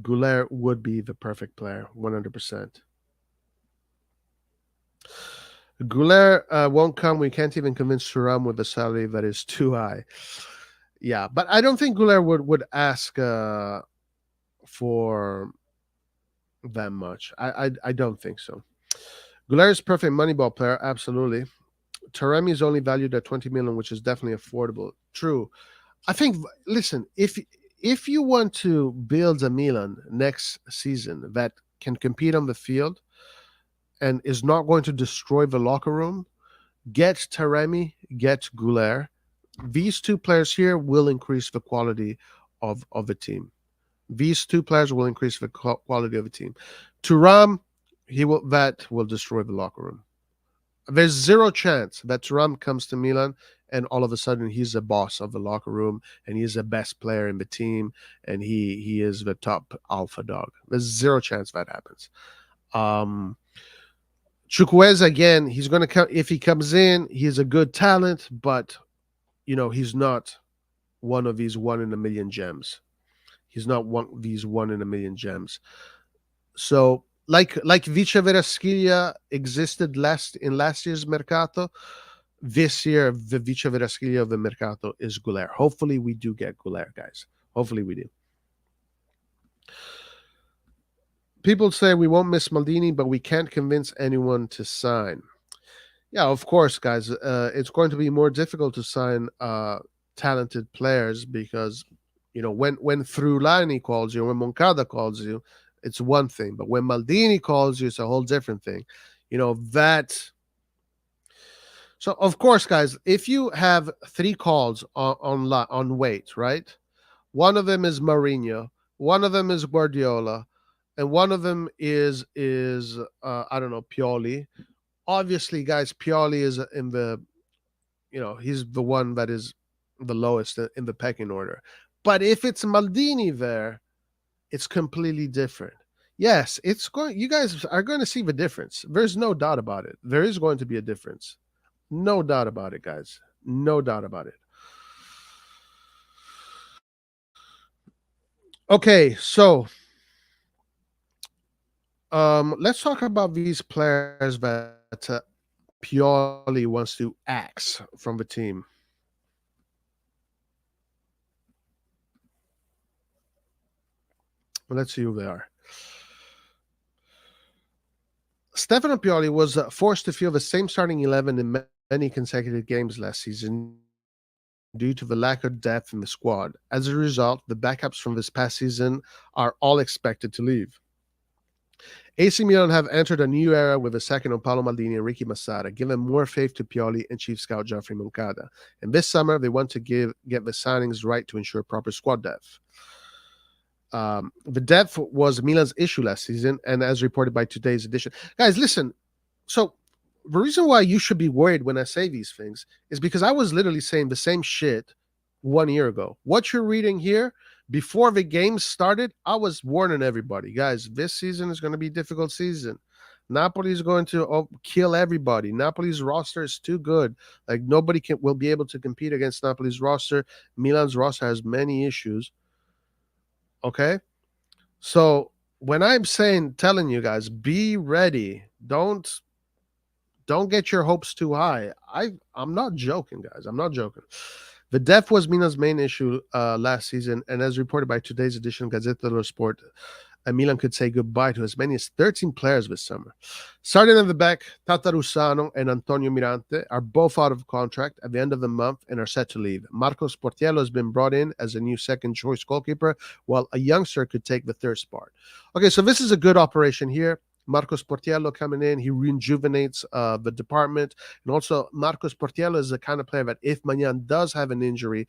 Guler would be the perfect player, 100%. Guler won't come. We can't even convince Thuram with a salary that is too high. Yeah, but I don't think Guler would ask for that much. I don't think so. Guler is perfect Moneyball player, absolutely. Taremi is only valued at 20 million, which is definitely affordable. True. I think, listen, if you want to build a Milan next season that can compete on the field and is not going to destroy the locker room, get Taremi, get Guler. These two players here will increase the quality of the team. These two players will increase the quality of the team. Thuram, that will destroy the locker room. There's zero chance that Thuram comes to Milan and all of a sudden he's the boss of the locker room and he's the best player in the team and he is the top alpha dog. There's zero chance that happens. Chukwueze, again, he's going to come. If he comes in, he's a good talent, but he's not one of these one in a million gems. He's not one of these one in a million gems. So like Vice Verasquilla existed last year's Mercato, this year the Vice Verasquilla of the Mercato is Guler. Hopefully we do get Guler, guys. Hopefully we do. People say we won't miss Maldini, but we can't convince anyone to sign. Yeah, of course, guys. It's going to be more difficult to sign talented players because, when Frulani calls you, when Moncada calls you, it's one thing. But when Maldini calls you, it's a whole different thing. That. So, of course, guys, if you have 3 calls on weight, right? One of them is Mourinho, one of them is Guardiola, and one of them is I don't know, Pioli. Obviously, guys, Pioli is in the, he's the one that is the lowest in the pecking order. But if it's Maldini there, it's completely different. Yes, it's going. You guys are going to see the difference. There's no doubt about it. There is going to be a difference. No doubt about it, guys. No doubt about it. Okay, so let's talk about these players that Pioli wants to axe from the team. Let's see who they are. Stefano Pioli was forced to field the same starting 11 in many consecutive games last season due to the lack of depth in the squad. As a result, the backups from this past season are all expected to leave. AC Milan have entered a new era with the second of Paolo Maldini and Ricky Massara, giving more faith to Pioli and chief scout Geoffrey Moncada. And this summer, they want to get the signings right to ensure proper squad depth. The depth was Milan's issue last season, and as reported by today's edition. Guys, listen. So the reason why you should be worried when I say these things is because I was literally saying the same shit 1 year ago. What you're reading here, before the game started, I was warning everybody, guys, this season is going to be a difficult season. Napoli is going to kill everybody. Napoli's roster is too good. Like nobody will be able to compete against Napoli's roster. Milan's roster has many issues. Okay? So when I'm telling you guys, be ready. Don't get your hopes too high. I'm not joking, guys. I'm not joking. The depth was Milan's main issue last season, and as reported by today's edition of Gazzetta dello Sport, Milan could say goodbye to as many as 13 players this summer. Starting at the back, Tata Russano and Antonio Mirante are both out of contract at the end of the month and are set to leave. Marco Sportiello has been brought in as a new second-choice goalkeeper, while a youngster could take the third spot. Okay, so this is a good operation here. Marco Sportiello coming in, he rejuvenates the department. And also, Marco Sportiello is the kind of player that if Magnan does have an injury,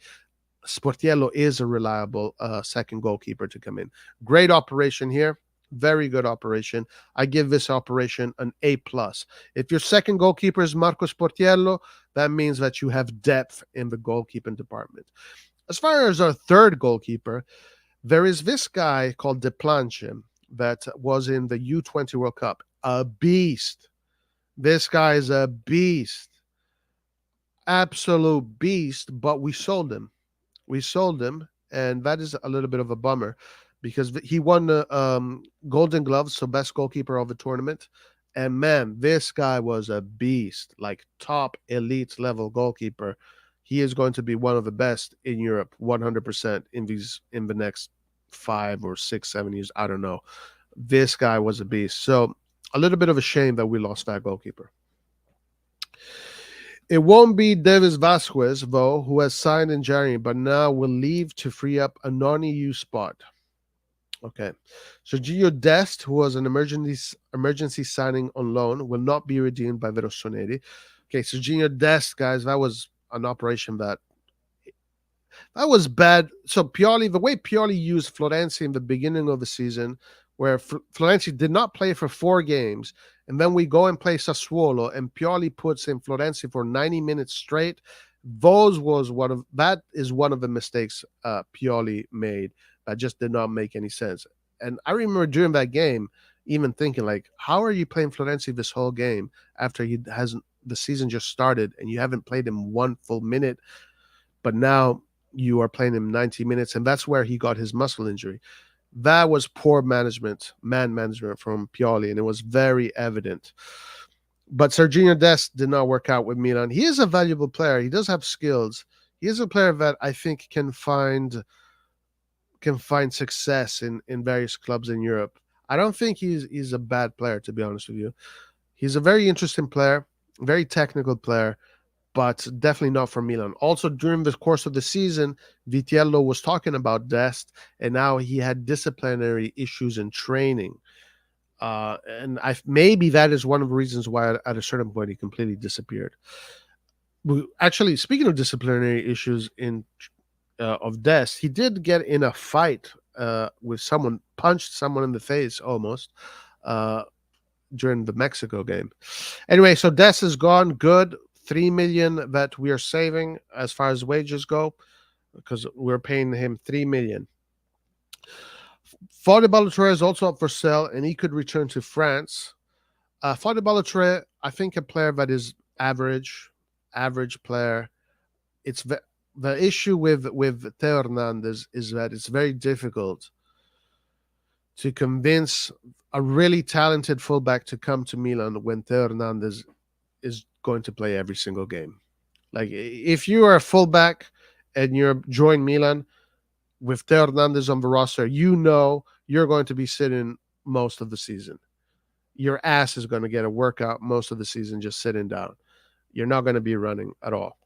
Sportiello is a reliable second goalkeeper to come in. Great operation here. Very good operation. I give this operation an A+. If your second goalkeeper is Marco Sportiello, that means that you have depth in the goalkeeping department. As far as our third goalkeeper, there is this guy called De Planche that was in the U20 World Cup. A beast. This guy is a beast. Absolute beast, but we sold him. And that is a little bit of a bummer because he won the Golden Gloves, so best goalkeeper of the tournament. And man, this guy was a beast, like top elite level goalkeeper. He is going to be one of the best in Europe, 100% in the next 5 or 6, 7 years. I don't know. This guy was a beast. So a little bit of a shame that we lost that goalkeeper. It won't be Davis Vasquez, though, who has signed in January, but now will leave to free up a non-EU spot. Okay. Sergio Dest, who was an emergency signing on loan, will not be redeemed by the Rossoneri. Okay, Sergio Dest, guys, that was an operation that was bad. So Pioli, the way Pioli used Florenzi in the beginning of the season, where Florenzi did not play for 4 games, and then we go and play Sassuolo, and Pioli puts in Florenzi for 90 minutes straight. That is one of the mistakes Pioli made that just did not make any sense. And I remember during that game, even thinking like, how are you playing Florenzi this whole game after the season just started and you haven't played him 1 full minute, but now you are playing him 90 minutes, and that's where he got his muscle injury. That was poor man management from Pioli, and it was very evident. But Serginho Dest did not work out with Milan. He is a valuable player. He does have skills. He is a player that I think can find success in various clubs in Europe. I don't think he's a bad player, to be honest with you. He's a very interesting player, very technical player, but definitely not for Milan. Also, during the course of the season, Vitiello was talking about Dest, and now he had disciplinary issues in training. And maybe that is one of the reasons why at a certain point he completely disappeared. Actually, speaking of disciplinary issues of Dest, he did get in a fight with someone, punched someone in the face almost during the Mexico game. Anyway, so Dest is gone. Good. 3 million that we are saving as far as wages go, because we're paying him 3 million. Fode Balotore is also up for sale, and he could return to France. Fode Balotore, I think, a player that is average player. It's the issue with Theo Hernandez is that it's very difficult to convince a really talented fullback to come to Milan when Theo Hernandez is going to play every single game. Like if you are a fullback and you're join Milan with Theo Hernandez on the roster, you know you're going to be sitting most of the season. Your ass is going to get a workout most of the season just sitting down. You're not going to be running at all.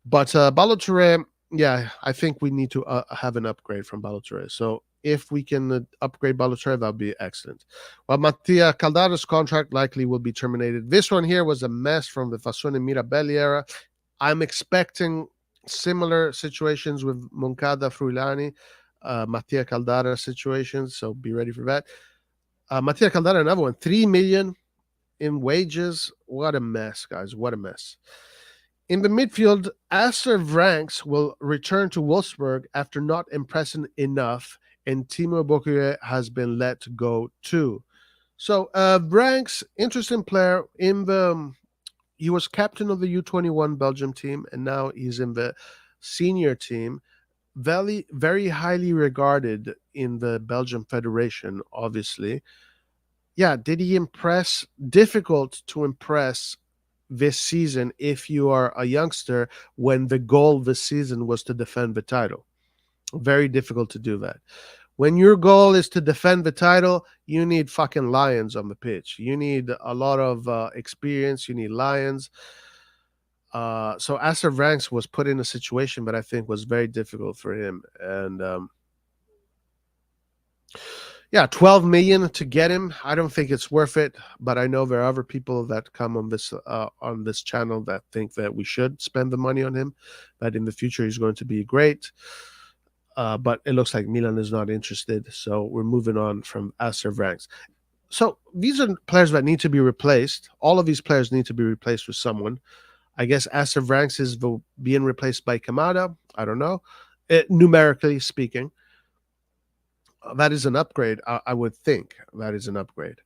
But Balotore, yeah, I think we need to have an upgrade from Balotore. So if we can upgrade Balotore, that would be excellent. Well, Mattia Caldara's contract likely will be terminated. This one here was a mess from the Fassone Mirabelli era. I'm expecting similar situations with Moncada Fruilani, Mattia Caldara situations, so be ready for that. Mattia Caldara, another one, 3 million in wages. What a mess, guys. What a mess. In the midfield, Aster Vranks will return to Wolfsburg after not impressing enough, and Timo Bokuye has been let go too. So Vranks, interesting player. He was captain of the U21 Belgium team, and now he's in the senior team. Very highly regarded in the Belgium Federation, obviously. Yeah, did he impress? Difficult to impress this season if you are a youngster when the goal this season was to defend the title. Very difficult to do that. When your goal is to defend the title, you need fucking lions on the pitch. You need a lot of experience. You need lions. So Aster Vranks was put in a situation that I think was very difficult for him. And yeah, 12 million to get him. I don't think it's worth it, but I know there are other people that come on this channel that think that we should spend the money on him, that in the future he's going to be great. But it looks like Milan is not interested, so we're moving on from Aster Vranks. So these are players that need to be replaced. All of these players need to be replaced with someone. I guess Aster Vranks is being replaced by Kamada. I don't know. Numerically speaking, that is an upgrade. I would think that is an upgrade.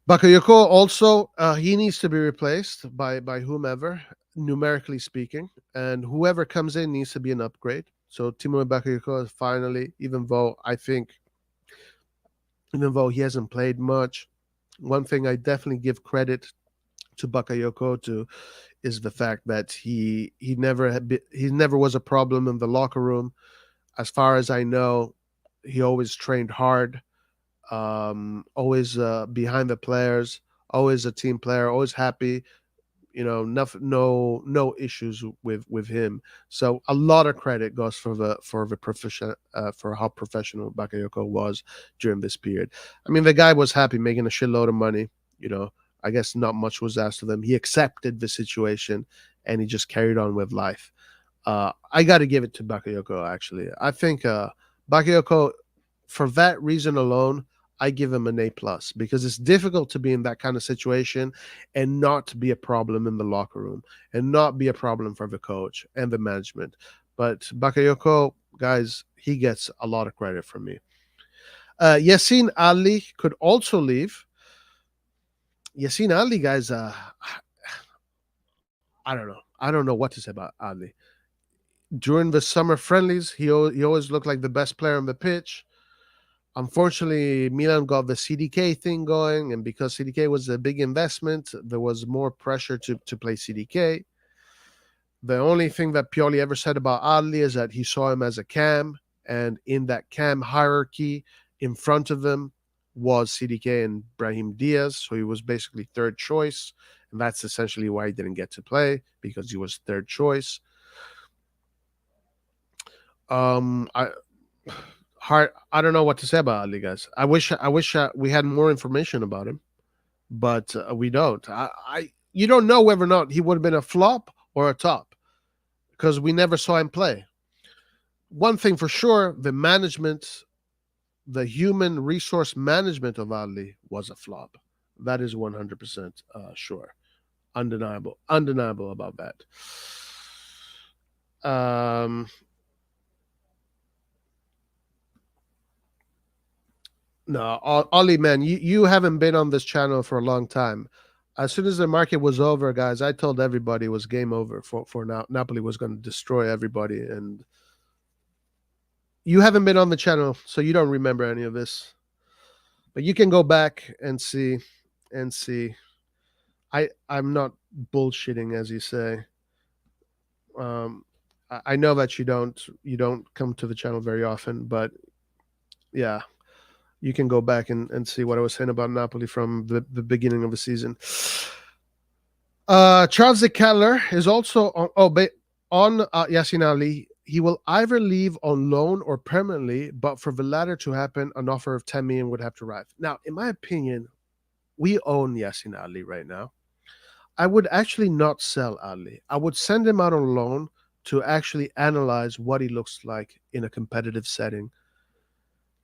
Bakayoko also, he needs to be replaced by whomever, numerically speaking, and whoever comes in needs to be an upgrade. So Timo Bakayoko is finally, even though he hasn't played much, one thing I definitely give credit to Bakayoko to is the fact that he never was a problem in the locker room. As far as I know, he always trained hard, always behind the players, always a team player, always happy. No issues with him. So a lot of credit goes for the profession for how professional Bakayoko was during this period. I mean, the guy was happy making a shitload of money. I guess not much was asked of him. He accepted the situation and he just carried on with life. I got to give it to Bakayoko. Actually, I think Bakayoko, for that reason alone, I give him an A+ because it's difficult to be in that kind of situation and not be a problem in the locker room and not be a problem for the coach and the management. But Bakayoko, guys, he gets a lot of credit from me. Yassine Ali could also leave. Yassine Ali, guys, I don't know. I don't know what to say about Ali. During the summer friendlies, he always looked like the best player on the pitch. Unfortunately, Milan got the CDK thing going, and because CDK was a big investment, there was more pressure to play CDK. The only thing that Pioli ever said about Adli is that he saw him as a cam, and in that cam hierarchy, in front of him was CDK and Brahim Diaz, so he was basically third choice, and that's essentially why he didn't get to play, because he was third choice. I don't know what to say about Ali, guys. I wish we had more information about him, but we don't. You don't know whether or not he would have been a flop or a top because we never saw him play. One thing for sure, the human resource management of Ali was a flop. That is 100% sure. Undeniable about that. No, Ollie, man, you haven't been on this channel for a long time. As soon as the market was over, guys, I told everybody it was game over for now. Napoli was going to destroy everybody, and you haven't been on the channel, so you don't remember any of this. But you can go back and see, and see. I'm not bullshitting, as you say. Um, I know that you don't come to the channel very often, but yeah, you can go back and see what I was saying about Napoli from the beginning of the season. Charles de Kettler is also on Yassin Ali. He will either leave on loan or permanently, but for the latter to happen, an offer of 10 million would have to arrive. Now, in my opinion, we own Yassin Ali right now. I would actually not sell Ali. I would send him out on loan to actually analyze what he looks like in a competitive setting.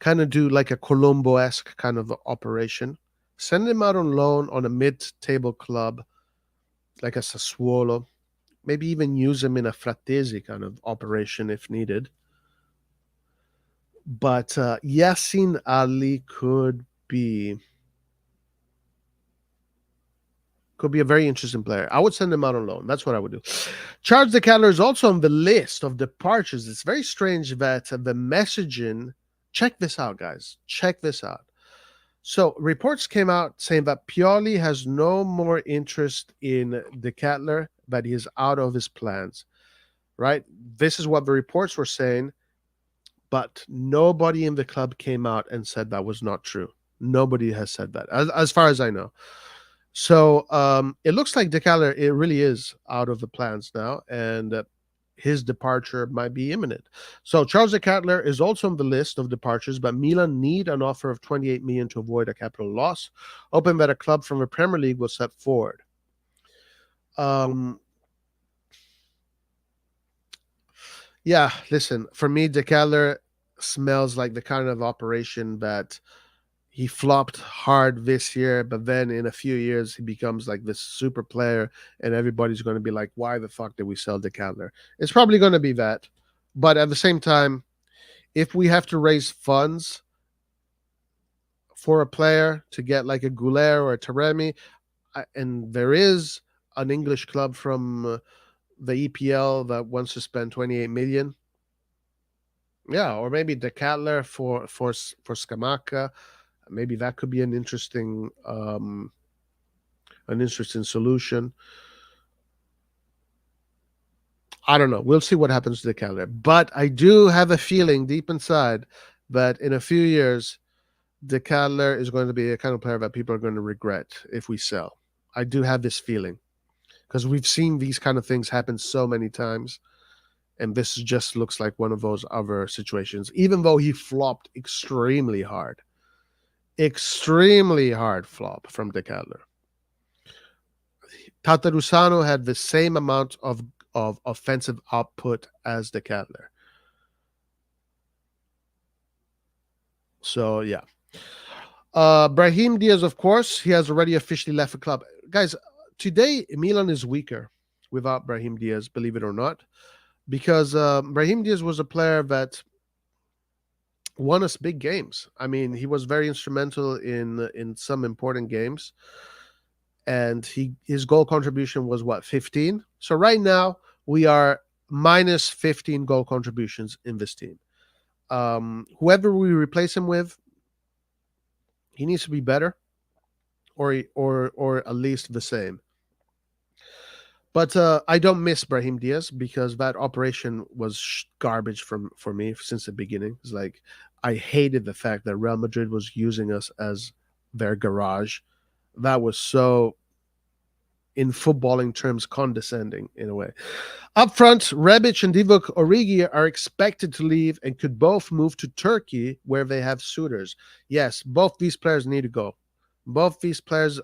Kind of do like a Colombo-esque kind of operation. Send him out on loan on a mid-table club like a Sassuolo. Maybe even use him in a Fratesi kind of operation if needed. But Yassin Ali could be a very interesting player. I would send him out on loan. That's what I would do. Charles de Kettler is also on the list of departures. It's very strange that the messaging. Check this out, guys. Check this out. So reports came out saying that Pioli has no more interest in de Kettler, that he is out of his plans. Right? This is what the reports were saying, but nobody in the club came out and said that was not true. Nobody has said that, as far as I know. So it looks like de Kettler, it really is out of the plans now, and his departure might be imminent. So Charles de Kettler is also on the list of departures, but Milan need an offer of 28 million to avoid a capital loss, hoping that a club from the Premier League will step forward. Yeah, listen, for me, de Kettler smells like the kind of operation that he flopped hard this year, but then in a few years he becomes like this super player, and everybody's going to be like, "Why the fuck did we sell de Kettler?" It's probably going to be that, but at the same time, if we have to raise funds for a player to get like a Guler or a Taremi, and there is an English club from the EPL that wants to spend 28 million, yeah, or maybe de Kettler for Scamacca. Maybe that could be an interesting solution. I don't know. We'll see what happens to the calendar. But I do have a feeling deep inside that in a few years, de Kettler is going to be a kind of player that people are going to regret if we sell. I do have this feeling because we've seen these kind of things happen so many times. And this just looks like one of those other situations, even though he flopped extremely hard. Extremely hard flop from de Kettler. Tatarusano had the same amount of offensive output as de Kettler. So yeah. Brahim Diaz, of course, he has already officially left the club. Guys, today Milan is weaker without Brahim Diaz, believe it or not, because Brahim Diaz was a player that won us big games. I mean, he was very instrumental in some important games, and his goal contribution was what, 15? So right now we are minus 15 goal contributions in this team. Whoever we replace him with, he needs to be better, or at least the same. But I don't miss Brahim Diaz because that operation was garbage for me since the beginning. It's like I hated the fact that Real Madrid was using us as their garage. That was so, in footballing terms, condescending in a way. Up front, Rebic and Divock Origi are expected to leave and could both move to Turkey where they have suitors. Yes, both these players need to go. Both these players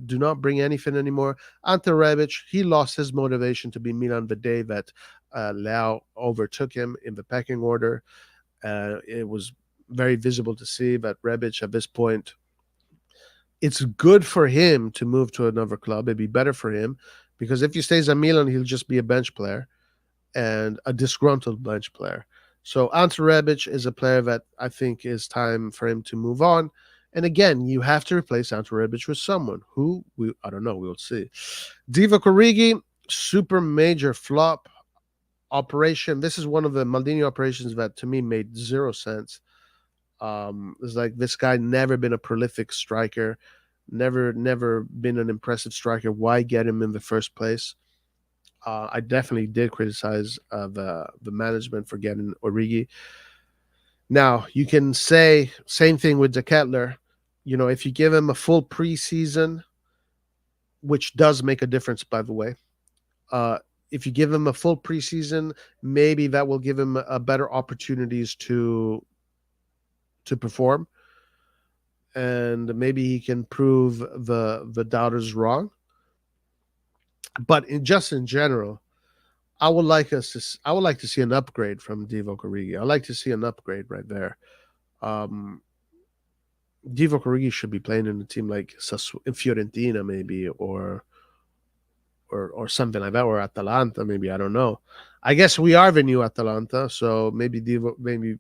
do not bring anything anymore. Ante Rebic, he lost his motivation to be Milan the day that Leao overtook him in the pecking order. It was very visible to see that Rebic at this point, it's good for him to move to another club. It'd be better for him because if he stays at Milan, he'll just be a bench player and a disgruntled bench player. So Ante Rebic is a player that I think is time for him to move on. And again, you have to replace Ante Rebic with someone who I don't know. We'll see. Divock Origi, super major flop operation. This is one of the Maldini operations that to me made zero sense. It's like this guy never been a prolific striker, never been an impressive striker. Why get him in the first place? I definitely did criticize the management for getting Origi. Now you can say same thing with De Ketelaere. You know, if you give him a full preseason, which does make a difference, by the way. If you give him a full preseason, maybe that will give him a better opportunities to perform, and maybe he can prove the doubters wrong. But just in general, I would like to see an upgrade from Divock Origi. I like to see an upgrade right there. Um, Divock Origi should be playing in a team like Fiorentina, maybe, or something like that, or Atalanta, maybe. I don't know. I guess we are the new Atalanta, so maybe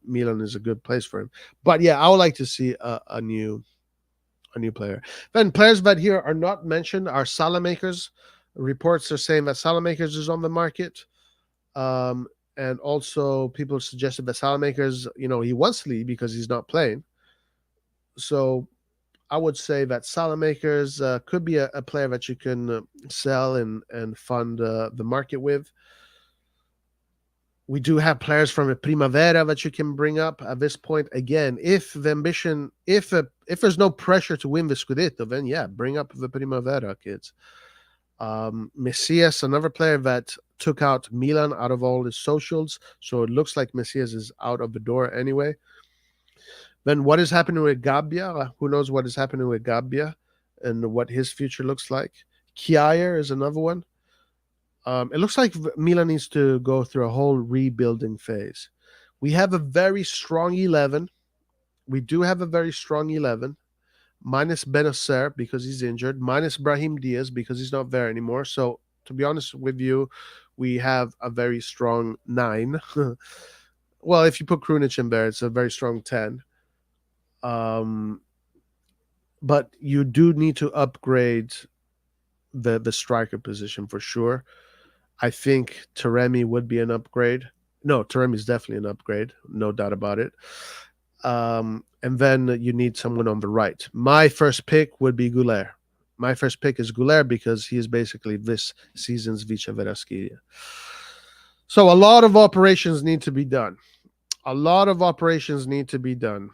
Milan is a good place for him. But yeah, I would like to see a new player. Then players that here are not mentioned are Salamakers. Reports are saying that Salamakers is on the market. And also people suggested that Salamakers, he wants to leave because he's not playing. So I would say that Salamakers could be a player that you can sell and fund the market with. We do have players from the Primavera that you can bring up at this point. Again, if the ambition, if there's no pressure to win the Scudetto, then yeah, bring up the Primavera kids. Messias, another player that took out Milan out of all his socials, so it looks like Messias is out of the door anyway. Then what is happening with Gabbia? Who knows what is happening with Gabbia and what his future looks like? Kjaer is another one. It looks like Milan needs to go through a whole rebuilding phase. We have a very strong 11. We do have a very strong 11, minus Benacer because he's injured, minus Brahim Diaz because he's not there anymore. So, to be honest with you, we have a very strong 9. Well, if you put Krunic in there, it's a very strong 10. But you do need to upgrade the striker position for sure. I think Taremi would be an upgrade. No, Taremi is definitely an upgrade, no doubt about it. And then you need someone on the right. My first pick would be Guler. My first pick is Guler because he is basically this season's Vice Verasquilla. So a lot of operations need to be done. A lot of operations need to be done.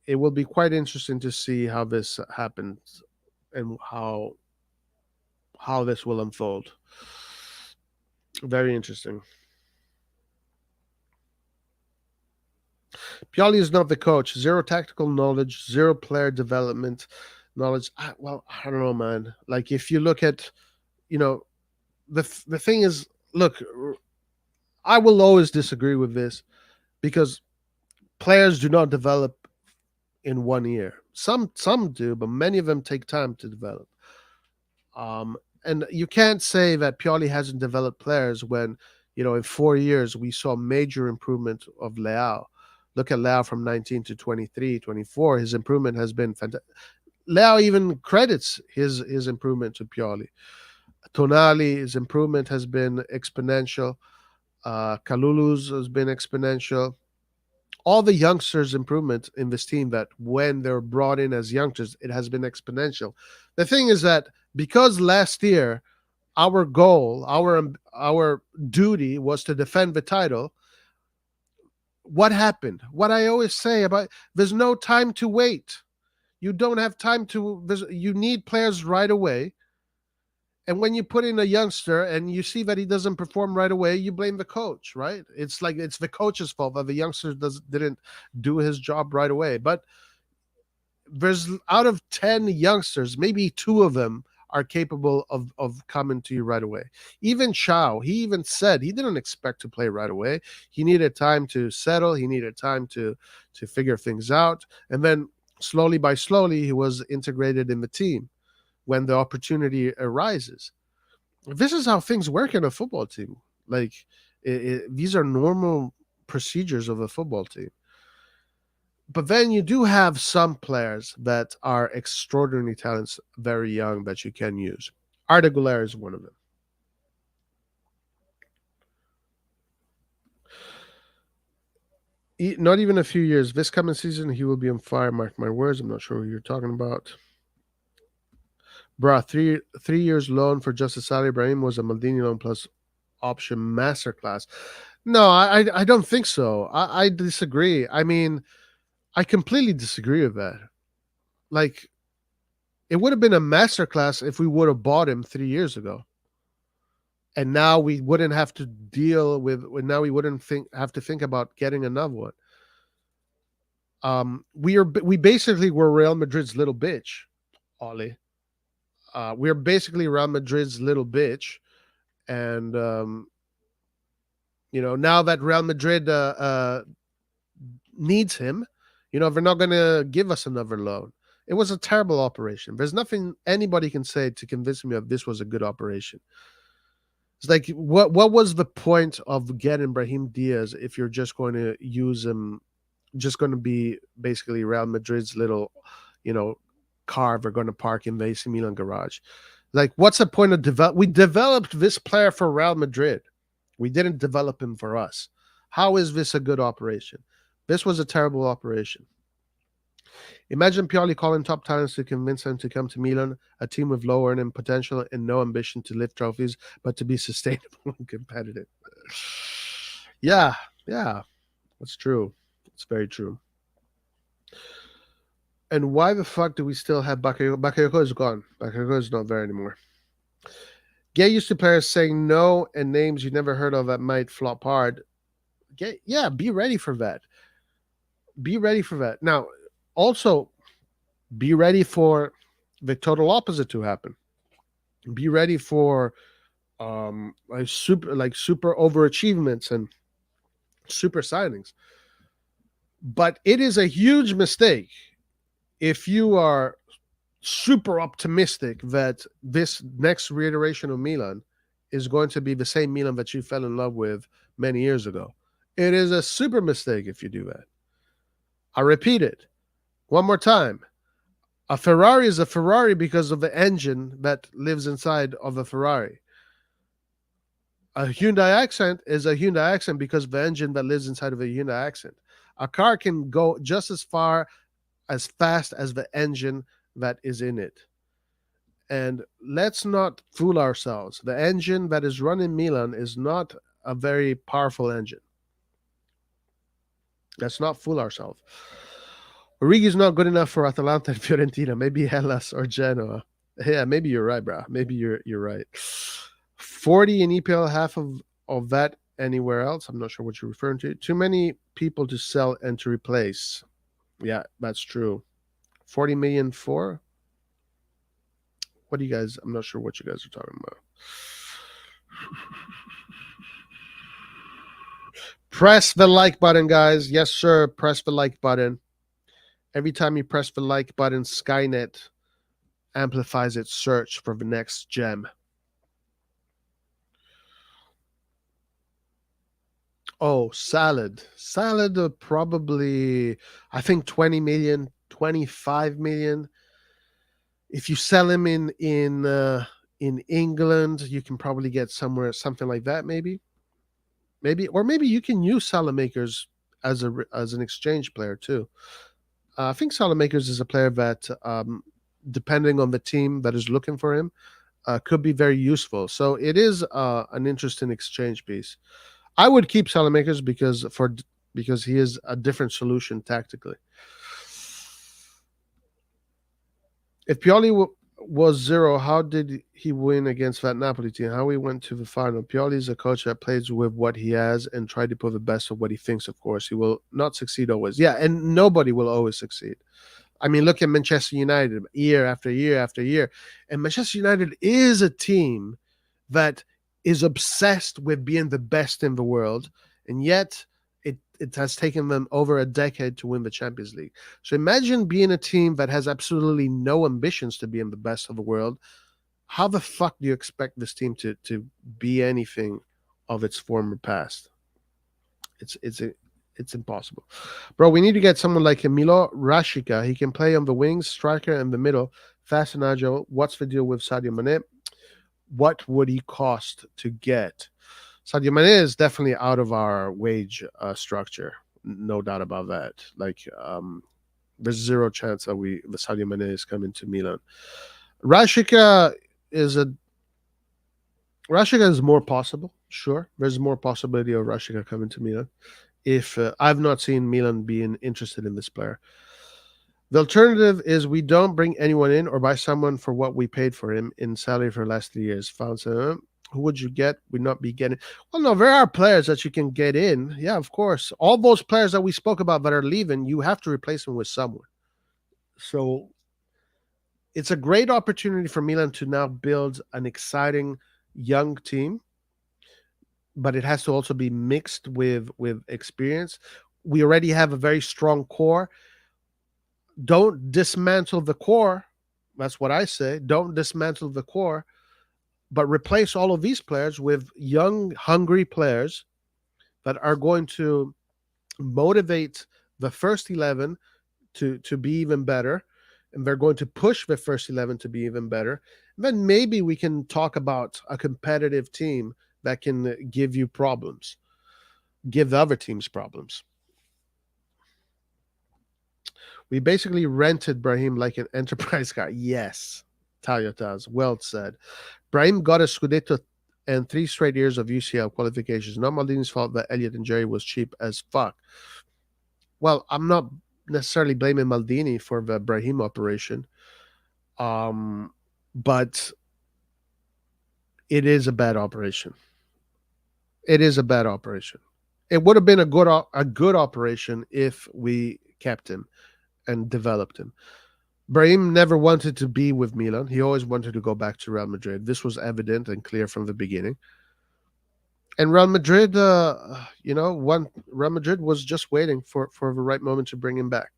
It will be quite interesting to see how this happens and how this will unfold. Very interesting. Pioli is not the coach. Zero tactical knowledge, zero player development knowledge. I don't know, man. Like if you look at, the thing is, look, I will always disagree with this because players do not develop in 1 year. Some do, but many of them take time to develop. And you can't say that Pioli hasn't developed players when, in 4 years we saw major improvement of Leao. Look at Leao from 19 to 23, 24. His improvement has been fantastic. Leao even credits his improvement to Pioli. Tonali, his improvement has been exponential. Kalulu's has been exponential. All the youngsters' improvement in this team that when they're brought in as youngsters, it has been exponential. The thing is that because last year our goal, our duty was to defend the title, what happened? What I always say about there's no time to wait. You don't have time to. You need players right away. And when you put in a youngster and you see that he doesn't perform right away, you blame the coach, right? It's like it's the coach's fault that the youngster didn't do his job right away. But there's out of 10 youngsters, maybe 2 of them are capable of coming to you right away. Even Ciao, he even said he didn't expect to play right away. He needed time to settle. He needed time to figure things out. And then slowly by slowly, he was integrated in the team when the opportunity arises. This is how things work in a football team. Like these are normal procedures of a football team. But then you do have some players that are extraordinary talents, very young, that you can use. Arda Guler is one of them. Not even a few years. This coming season, he will be on fire. Mark my words. I'm not sure who you're talking about. Bruh, three years loan for Justice Ali Ibrahim was a Maldini loan plus option masterclass. No, I don't think so. I disagree. I mean, I completely disagree with that. Like, it would have been a masterclass if we would have bought him 3 years ago. And now we wouldn't have to deal with. Now we wouldn't have to think about getting another one. We basically were Real Madrid's little bitch, Ollie. We're basically Real Madrid's little bitch, and now that Real Madrid needs him, they're not going to give us another loan. It was a terrible operation. There's nothing anybody can say to convince me of this was a good operation. It's like, what was the point of getting Brahim Diaz if you're just going to use him, just going to be basically Real Madrid's little, car they're going to park in the AC Milan garage? Like, what's the point of we developed this player for Real Madrid. We didn't develop him for us. How is this a good operation? This was a terrible operation. Imagine Pioli calling top talents to convince them to come to Milan, a team with low earning potential and no ambition to lift trophies, but to be sustainable and competitive. Yeah, that's true. It's very true. And why the fuck do we still have Bakayoko? Bakayoko is gone. Bakayoko is not there anymore. Get used to players saying no and names you never heard of that might flop hard. Be ready for that. Be ready for that. Now, also, be ready for the total opposite to happen. Be ready for super overachievements and super signings. But it is a huge mistake if you are super optimistic that this next reiteration of Milan is going to be the same Milan that you fell in love with many years ago. It is a super mistake if you do that. I repeat it one more time. A Ferrari is a Ferrari because of the engine that lives inside of a Ferrari. A Hyundai Accent is a Hyundai Accent because of the engine that lives inside of a Hyundai Accent. A car can go just as fast as the engine that is in it. And let's not fool ourselves. The engine that is running Milan is not a very powerful engine. Let's not fool ourselves. Origi is not good enough for Atalanta and Fiorentina. Maybe Hellas or Genoa. Yeah, maybe you're right, bro. Maybe you're right. 40 in EPL, half of that anywhere else. I'm not sure what you're referring to. Too many people to sell and to replace. Yeah, that's true. 40 million for? What do you guys? I'm not sure what you guys are talking about. Press the like button, guys. Yes, sir. Press the like button. Every time you press the like button, Skynet amplifies its search for the next gem. Oh, Salad. Salad probably, I think 20 million, 25 million. If you sell him in England, you can probably get something like that, maybe, or maybe you can use Salamakers as an exchange player too. I think Salamakers is a player that, depending on the team that is looking for him, could be very useful. So it is an interesting exchange piece. I would keep Salamakers because he is a different solution tactically. If Pioli was zero, how did he win against that Napoli team? How he went to the final? Pioli is a coach that plays with what he has and try to put the best of what he thinks, of course. He will not succeed always. Yeah, and nobody will always succeed. I mean, look at Manchester United year after year after year. And Manchester United is a team that is obsessed with being the best in the world, and yet it has taken them over a decade to win the Champions League. So imagine being a team that has absolutely no ambitions to be in the best of the world. How the fuck do you expect this team to be anything of its former past? It's impossible, bro. We need to get someone like Milo Rashica. He can play on the wings, striker, in the middle, fast and agile. What's the deal with Sadio Mane? What would he cost to get? Sadio Mane is definitely out of our wage structure, no doubt about that. Like, there's zero chance that the Sadio Mane is coming to Milan. Rashica is a Rashica is more possible. Sure, there's more possibility of Rashica coming to Milan. If I've not seen Milan being interested in this player. The alternative is we don't bring anyone in or buy someone for what we paid for him in salary for the last 3 years. Found some, who would you get? We'd not be getting. Well, no, there are players that you can get in. Yeah, of course. All those players that we spoke about that are leaving, you have to replace them with someone. So it's a great opportunity for Milan to now build an exciting young team, but it has to also be mixed with experience. We already have a very strong core. Don't dismantle the core. That's what I say. Don't dismantle the core, but replace all of these players with young, hungry players that are going to motivate the first 11 to be even better, and they're going to push the first 11 to be even better. And then maybe we can talk about a competitive team that can give you problems, give the other teams problems. We basically rented Brahim like an enterprise car. Yes, Toyotas. Well said. Brahim got a Scudetto and 3 straight years of UCL qualifications. Not Maldini's fault that Elliot and Jerry was cheap as fuck. Well, I'm not necessarily blaming Maldini for the Brahim operation, but it is a bad operation. It is a bad operation. It would have been a good operation if we kept him and developed him. Brahim never wanted to be with Milan. He always wanted to go back to Real Madrid. This was evident and clear from the beginning. And Real Madrid, Real Madrid was just waiting for the right moment to bring him back.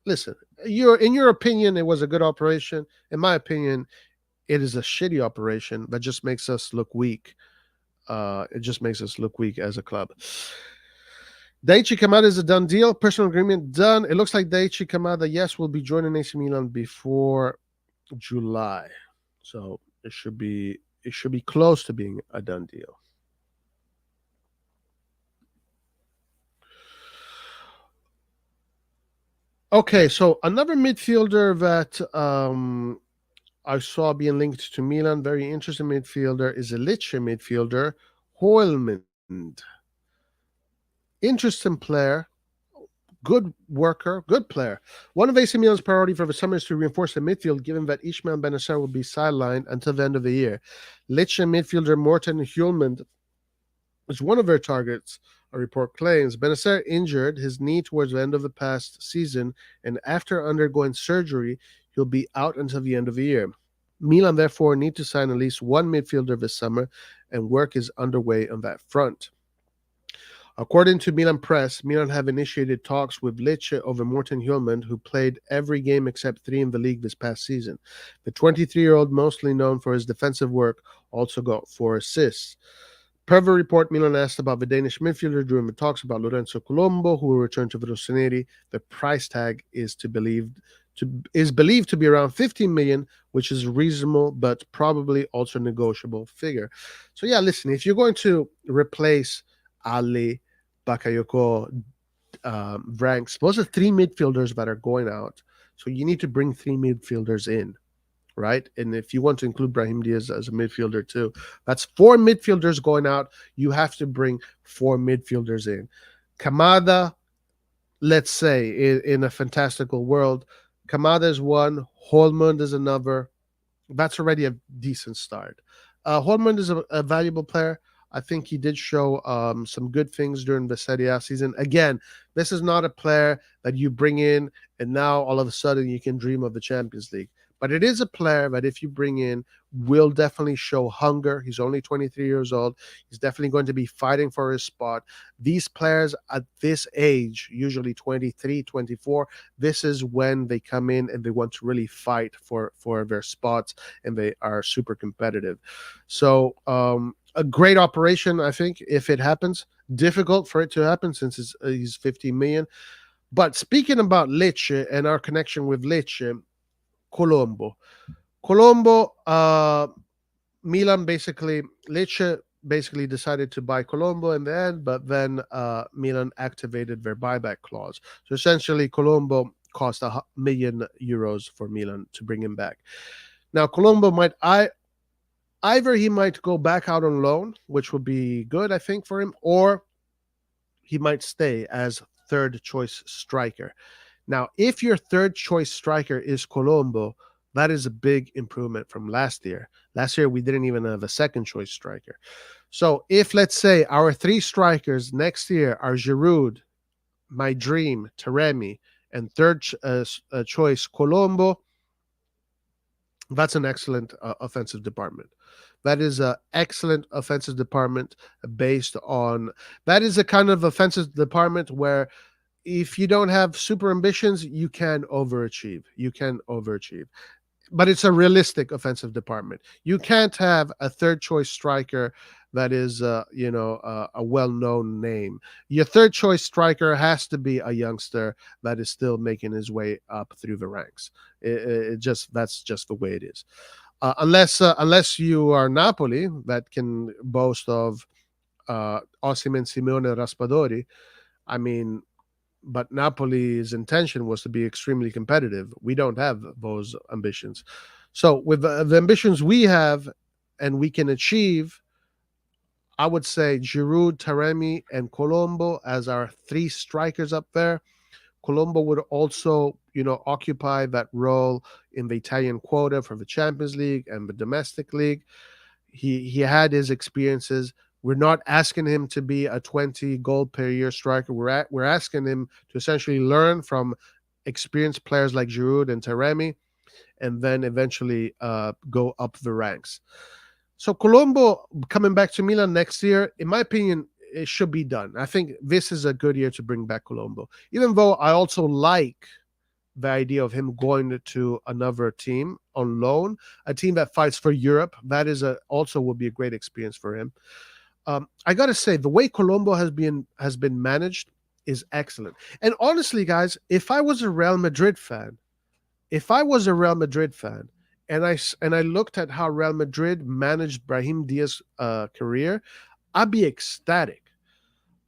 Listen, in your opinion, it was a good operation. In my opinion, it is a shitty operation that just makes us look weak. It just makes us look weak as a club. Daichi Kamada is a done deal. Personal agreement done. It looks like Daichi Kamada, yes, will be joining AC Milan before July. So it should be close to being a done deal. Okay, so another midfielder that I saw being linked to Milan, very interesting midfielder, is a Lecce midfielder, Hoylmund. Interesting player, good worker, good player. One of AC Milan's priority for the summer is to reinforce the midfield, given that Ismail Benacer will be sidelined until the end of the year. Lecce midfielder Morten Hjulmand is one of their targets, a report claims. Benacer injured his knee towards the end of the past season, and after undergoing surgery, he'll be out until the end of the year. Milan therefore need to sign at least one midfielder this summer, and work is underway on that front. According to Milan Press, Milan have initiated talks with Lecce over Morten Hjulmand, who played every game except 3 in the league this past season. The 23-year-old, mostly known for his defensive work, also got 4 assists. Per the report, Milan asked about the Danish midfielder during the talks about Lorenzo Colombo, who will return to the RossonARI. The price tag is believed to be around 15 million, which is reasonable but probably also negotiable figure. So yeah, listen, if you're going to replace Ali, Bakayoko, Ranks, those are 3 midfielders that are going out. So you need to bring 3 midfielders in, right? And if you want to include Brahim Diaz as a midfielder too, that's 4 midfielders going out. You have to bring 4 midfielders in. Kamada, let's say, in a fantastical world, Kamada is one, Holmund is another. That's already a decent start. Holmund is a valuable player. I think he did show some good things during the Serie A season. Again, this is not a player that you bring in and now all of a sudden you can dream of the Champions League. But it is a player that if you bring in will definitely show hunger. He's only 23 years old. He's definitely going to be fighting for his spot. These players at this age, usually 23, 24, this is when they come in and they want to really fight for their spots, and they are super competitive. So a great operation, I think, if it happens. Difficult for it to happen since he's 15 million. But speaking about Lecce and our connection with Lecce, Colombo. Colombo, Milan basically, Lecce basically decided to buy Colombo in the end, but then Milan activated their buyback clause. So essentially, Colombo cost €1 million for Milan to bring him back. Now, Colombo either he might go back out on loan, which would be good, I think, for him, or he might stay as third choice striker. Now, if your third choice striker is Colombo, that is a big improvement from last year. Last year, we didn't even have a second choice striker. So if, let's say, our three strikers next year are Giroud, my dream, Taremi, and third choice Colombo, that's an excellent offensive department. That is an excellent offensive department based on, that is a kind of offensive department where if you don't have super ambitions, you can overachieve. You can overachieve. But it's a realistic offensive department. You can't have a third choice striker that is, a well-known name. Your third choice striker has to be a youngster that is still making his way up through the ranks. That's just the way it is. Unless you are Napoli, that can boast of Osimhen, Simeone, Raspadori. I mean, but Napoli's intention was to be extremely competitive. We don't have those ambitions. So with the ambitions we have and we can achieve, I would say Giroud, Taremi, and Colombo as our three strikers up there. Colombo would also, occupy that role in the Italian quota for the Champions League and the domestic league. He had his experiences. We're not asking him to be a 20 goal per year striker. We're asking him to essentially learn from experienced players like Giroud and Taremi, and then eventually go up the ranks. So Colombo coming back to Milan next year, in my opinion, it should be done. I think this is a good year to bring back Colombo, even though I also like the idea of him going to another team on loan, a team that fights for Europe. That is also will be a great experience for him. I gotta say, the way Colombo has been managed is excellent. And honestly, guys, if I was a Real Madrid fan, and I looked at how Real Madrid managed Brahim Diaz's career, I'd be ecstatic.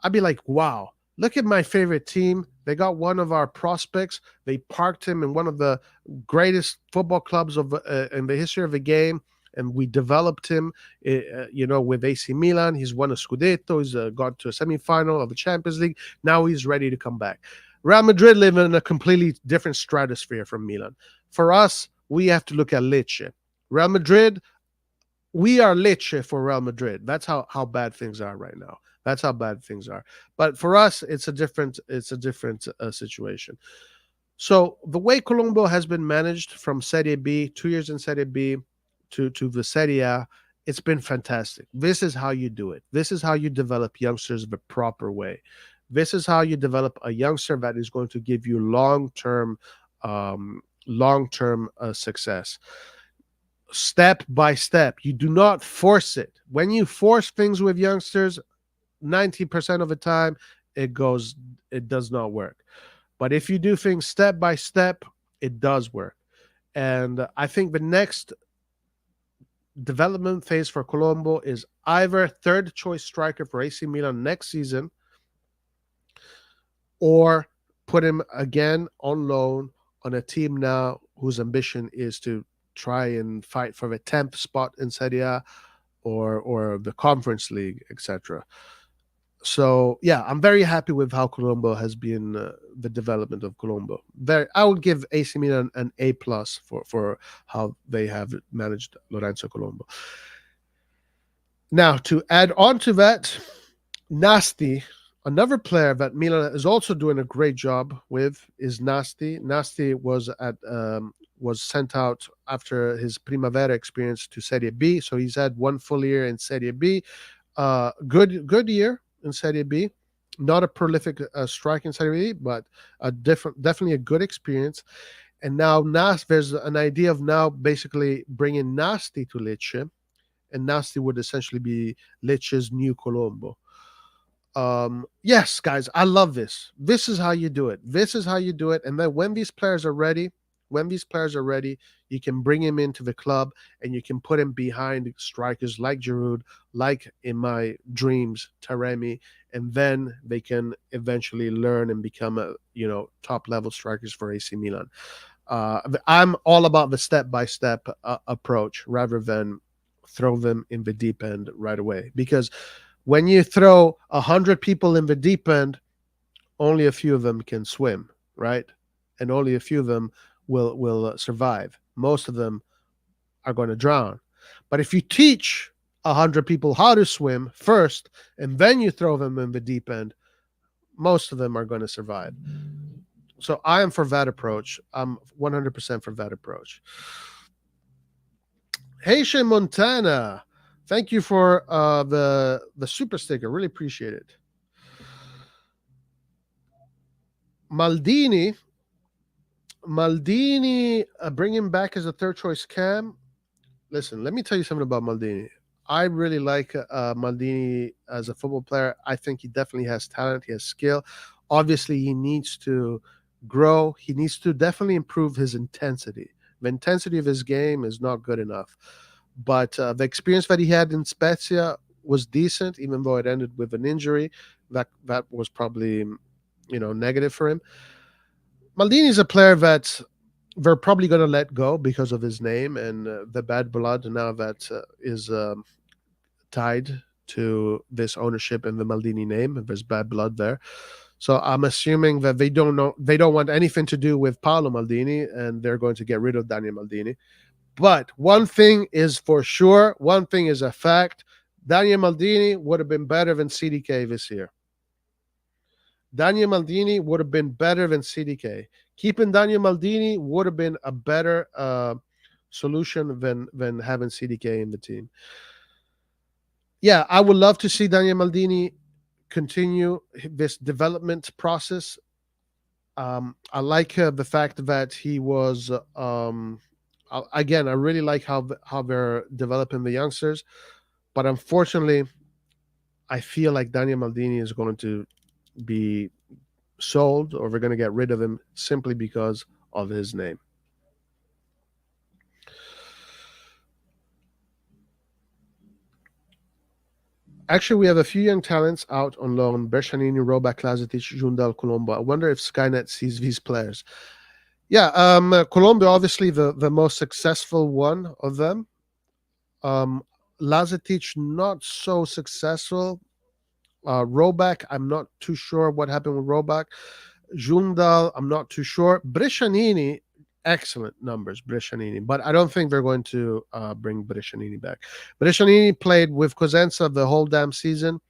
I'd be like, wow, look at my favorite team. They got one of our prospects. They parked him in one of the greatest football clubs in the history of the game, and we developed him, with AC Milan. He's won a Scudetto. He's got to a semifinal of the Champions League. Now he's ready to come back. Real Madrid live in a completely different stratosphere from Milan. For us, we have to look at Lecce. Real Madrid, we are Lecce for Real Madrid. That's how bad things are right now. That's how bad things are. But for us, it's a different situation. So the way Colombo has been managed from Serie B, 2 years in Serie B, to the Serie A, it's been fantastic. This is how you do it. This is how you develop youngsters the proper way. This is how you develop a youngster that is going to give you long-term success. Step by step. You do not force it. When you force things with youngsters, 90% of the time, it does not work. But if you do things step by step, it does work. And I think the next development phase for Colombo is either third choice striker for AC Milan next season, or put him again on loan on a team now whose ambition is to try and fight for the 10th spot in Serie A or the Conference League, etc. So, yeah, I'm very happy with how Colombo has been, the development of Colombo. I would give AC Milan an A+ for how they have managed Lorenzo Colombo. Now, to add on to that, Nasti, another player that Milan is also doing a great job with, is Nasti. Nasti was sent out after his Primavera experience to Serie B, so he's had one full year in Serie B. Good year in Serie B. Not a prolific striker in Serie B, but definitely a good experience. And now there's an idea of now basically bringing Nasti to Lecce and Nasty would essentially be Lecce's new Colombo. Yes, guys, I love this. This is how you do it. This is how you do it. And then when these players are ready, you can bring him into the club and you can put him behind strikers like Giroud, like in my dreams, Taremi, and then they can eventually learn and become top level strikers for AC Milan. I'm all about the step-by-step approach rather than throw them in the deep end right away, because when you throw 100 people in the deep end, only a few of them can swim, right? And only a few of them will survive. Most of them are going to drown. But if you teach 100 people how to swim first, and then you throw them in the deep end, most of them are going to survive. So I am for that approach. I'm 100% for that approach. Haitian Montana, thank you for the super sticker. Really appreciate it. Maldini, bring him back as a third choice cam. Listen, let me tell you something about Maldini. I really like Maldini as a football player. I think he definitely has talent. He has skill. Obviously, he needs to grow. He needs to definitely improve his intensity. The intensity of his game is not good enough. But the experience that he had in Spezia was decent, even though it ended with an injury. That was probably, negative for him. Maldini is a player that they're probably going to let go because of his name and the bad blood now that is tied to this ownership and the Maldini name. There's bad blood there. So I'm assuming that they don't want anything to do with Paolo Maldini, and they're going to get rid of Daniel Maldini. But one thing is for sure, one thing is a fact, Daniel Maldini would have been better than CDK this year. Daniel Maldini would have been better than CDK. Keeping Daniel Maldini would have been a better solution than having CDK in the team. Yeah, I would love to see Daniel Maldini continue this development process. I like the fact that he was again, I really like how they're developing the youngsters, but unfortunately, I feel like Daniel Maldini is going to be sold, or we're going to get rid of him simply because of his name. Actually, we have a few young talents out on loan: Bershanini, Roback, Lazetic, Jundal, Colombo. I wonder if Skynet sees these players. Yeah, Colombo, obviously the most successful one of them. Lazetic, not so successful. Roback, I'm not too sure what happened with Roback. Jundal, I'm not too sure. Brescianini, excellent numbers, Brescianini, but I don't think they're going to bring Brescianini back. Brescianini played with Cosenza the whole damn season.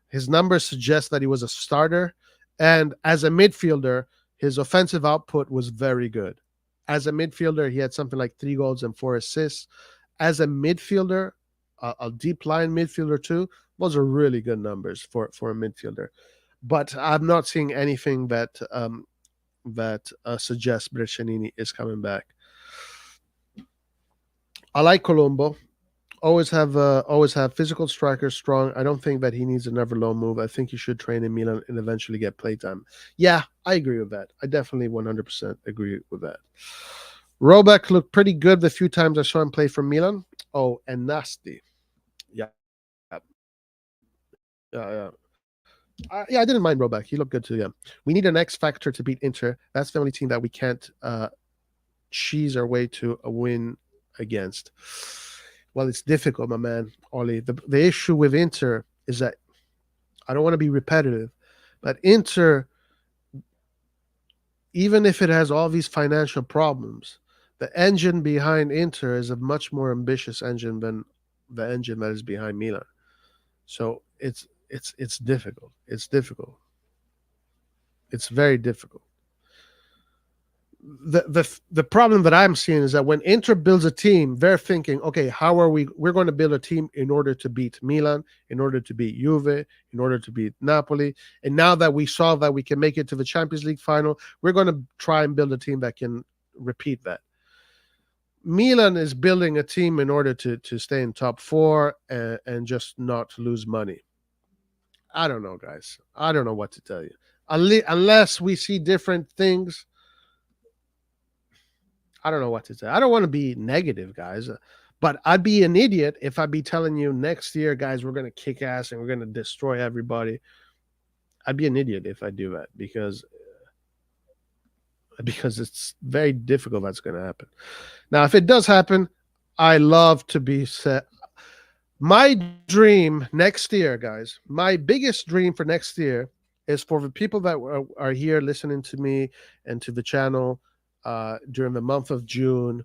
His numbers suggest that he was a starter, and as a midfielder, his offensive output was very good. As a midfielder, he had something like 3 goals and 4 assists. As a midfielder, a deep line midfielder too, those are really good numbers for a midfielder. But I'm not seeing anything that suggests Brescianini is coming back. I like Colombo. Always have physical strikers, strong. I don't think that he needs another loan move. I think he should train in Milan and eventually get playtime. Yeah, I agree with that. I definitely 100% agree with that. Roback looked pretty good the few times I saw him play for Milan. Oh, and Nasty. Yeah. Yeah, I didn't mind Roback. He looked good too, yeah. We need an X factor to beat Inter. That's the only team that we can't cheese our way to a win against. Well, it's difficult, my man, Ollie. The issue with Inter is that, I don't want to be repetitive, but Inter, even if it has all these financial problems, the engine behind Inter is a much more ambitious engine than the engine that is behind Milan. So it's difficult. It's difficult. It's very difficult. The problem that I'm seeing is that when Inter builds a team, they're thinking, okay, how are we're going to build a team in order to beat Milan, in order to beat Juve, in order to beat Napoli. And now that we saw that we can make it to the Champions League final, we're going to try and build a team that can repeat that. Milan is building a team in order to stay in top four and just not lose money. I don't know, guys. I don't know what to tell you. Unless we see different things, I don't know what to say. I don't want to be negative, guys, but I'd be an idiot if I'd be telling you next year, guys, we're going to kick ass and we're going to destroy everybody. I'd be an idiot if I do that because it's very difficult that's going to happen. Now, if it does happen, I love to be set. My dream next year, guys, my biggest dream for next year is for the people that are here listening to me and to the channel during the month of June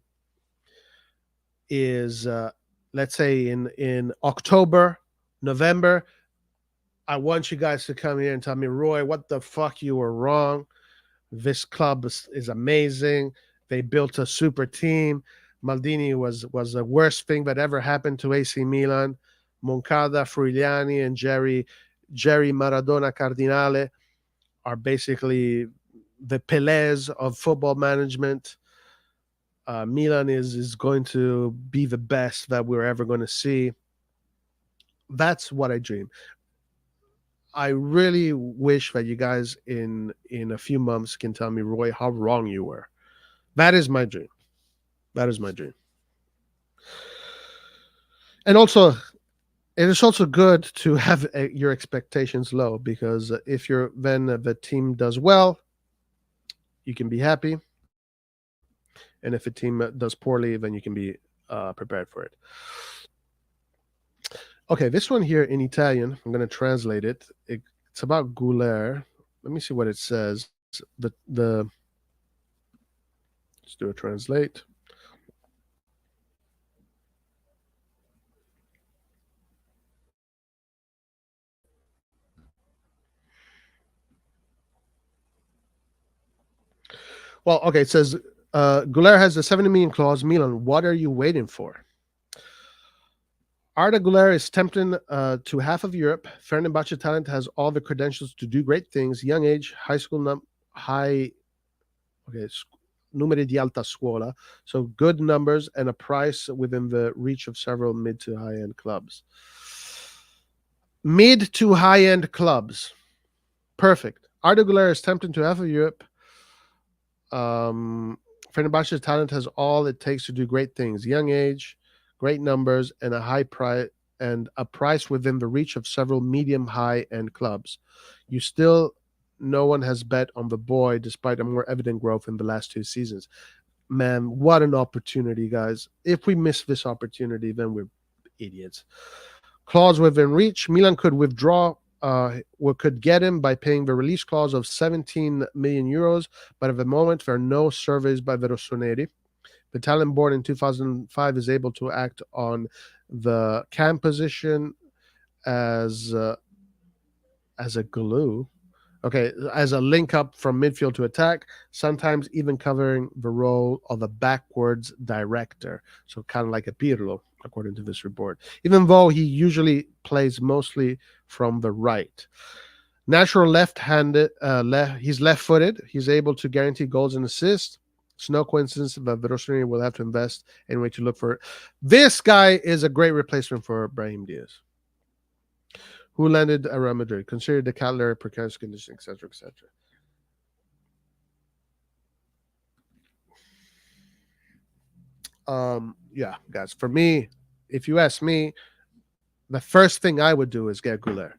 is let's say in October, November. I want you guys to come here and tell me, Roy, what the fuck you were wrong. This club is amazing. They built a super team. Maldini was the worst thing that ever happened to AC Milan. Moncada, Friuliani, and Jerry Maradona Cardinale are basically the Pelés of football management. Milan is going to be the best that we're ever going to see. That's what I dream. I really wish that you guys in a few months can tell me, Roy, how wrong you were. That is my dream. That is my dream. And also, it is also good to have your expectations low, because if you're then the team does well, you can be happy. And if a team does poorly, then you can be prepared for it. Okay, this one here in Italian, I'm going to translate it. It's about Guler. Let me see what it says. Let's do a translate. Well, okay, it says Guler has a 70 million clause. Milan, what are you waiting for? Arda Guler is tempting to half of Europe. Fenerbahce talent has all the credentials to do great things. Young age, numeri di alta scuola, so good numbers and a price within the reach of several mid to high end clubs. Mid to high end clubs, perfect. Arda Guler is tempting to half of Europe. Fenerbahce's talent has all it takes to do great things. Young age, great numbers, and a high price, and a price within the reach of several medium high end clubs. No one has bet on the boy despite a more evident growth in the last 2 seasons. Man, what an opportunity, guys. If we miss this opportunity, then we're idiots. Clause within reach. Milan could withdraw could get him by paying the release clause of 17 million euros, but at the moment there are no surveys by the RossonARI. The talent born in 2005 is able to act on the cam position as a glue. Okay, as a link up from midfield to attack, sometimes even covering the role of a backwards director. So kind of like a Pirlo, according to this report, even though he usually plays mostly from the right. Natural left-handed, he's left-footed. He's able to guarantee goals and assists. It's no coincidence that the Rossoneri will have to invest in a way to look for it. This guy is a great replacement for Brahim Diaz, who landed at Real Madrid, considered the Cutler, precarious condition, etc., etc. Yeah, guys, for me, if you ask me, the first thing I would do is get Guler.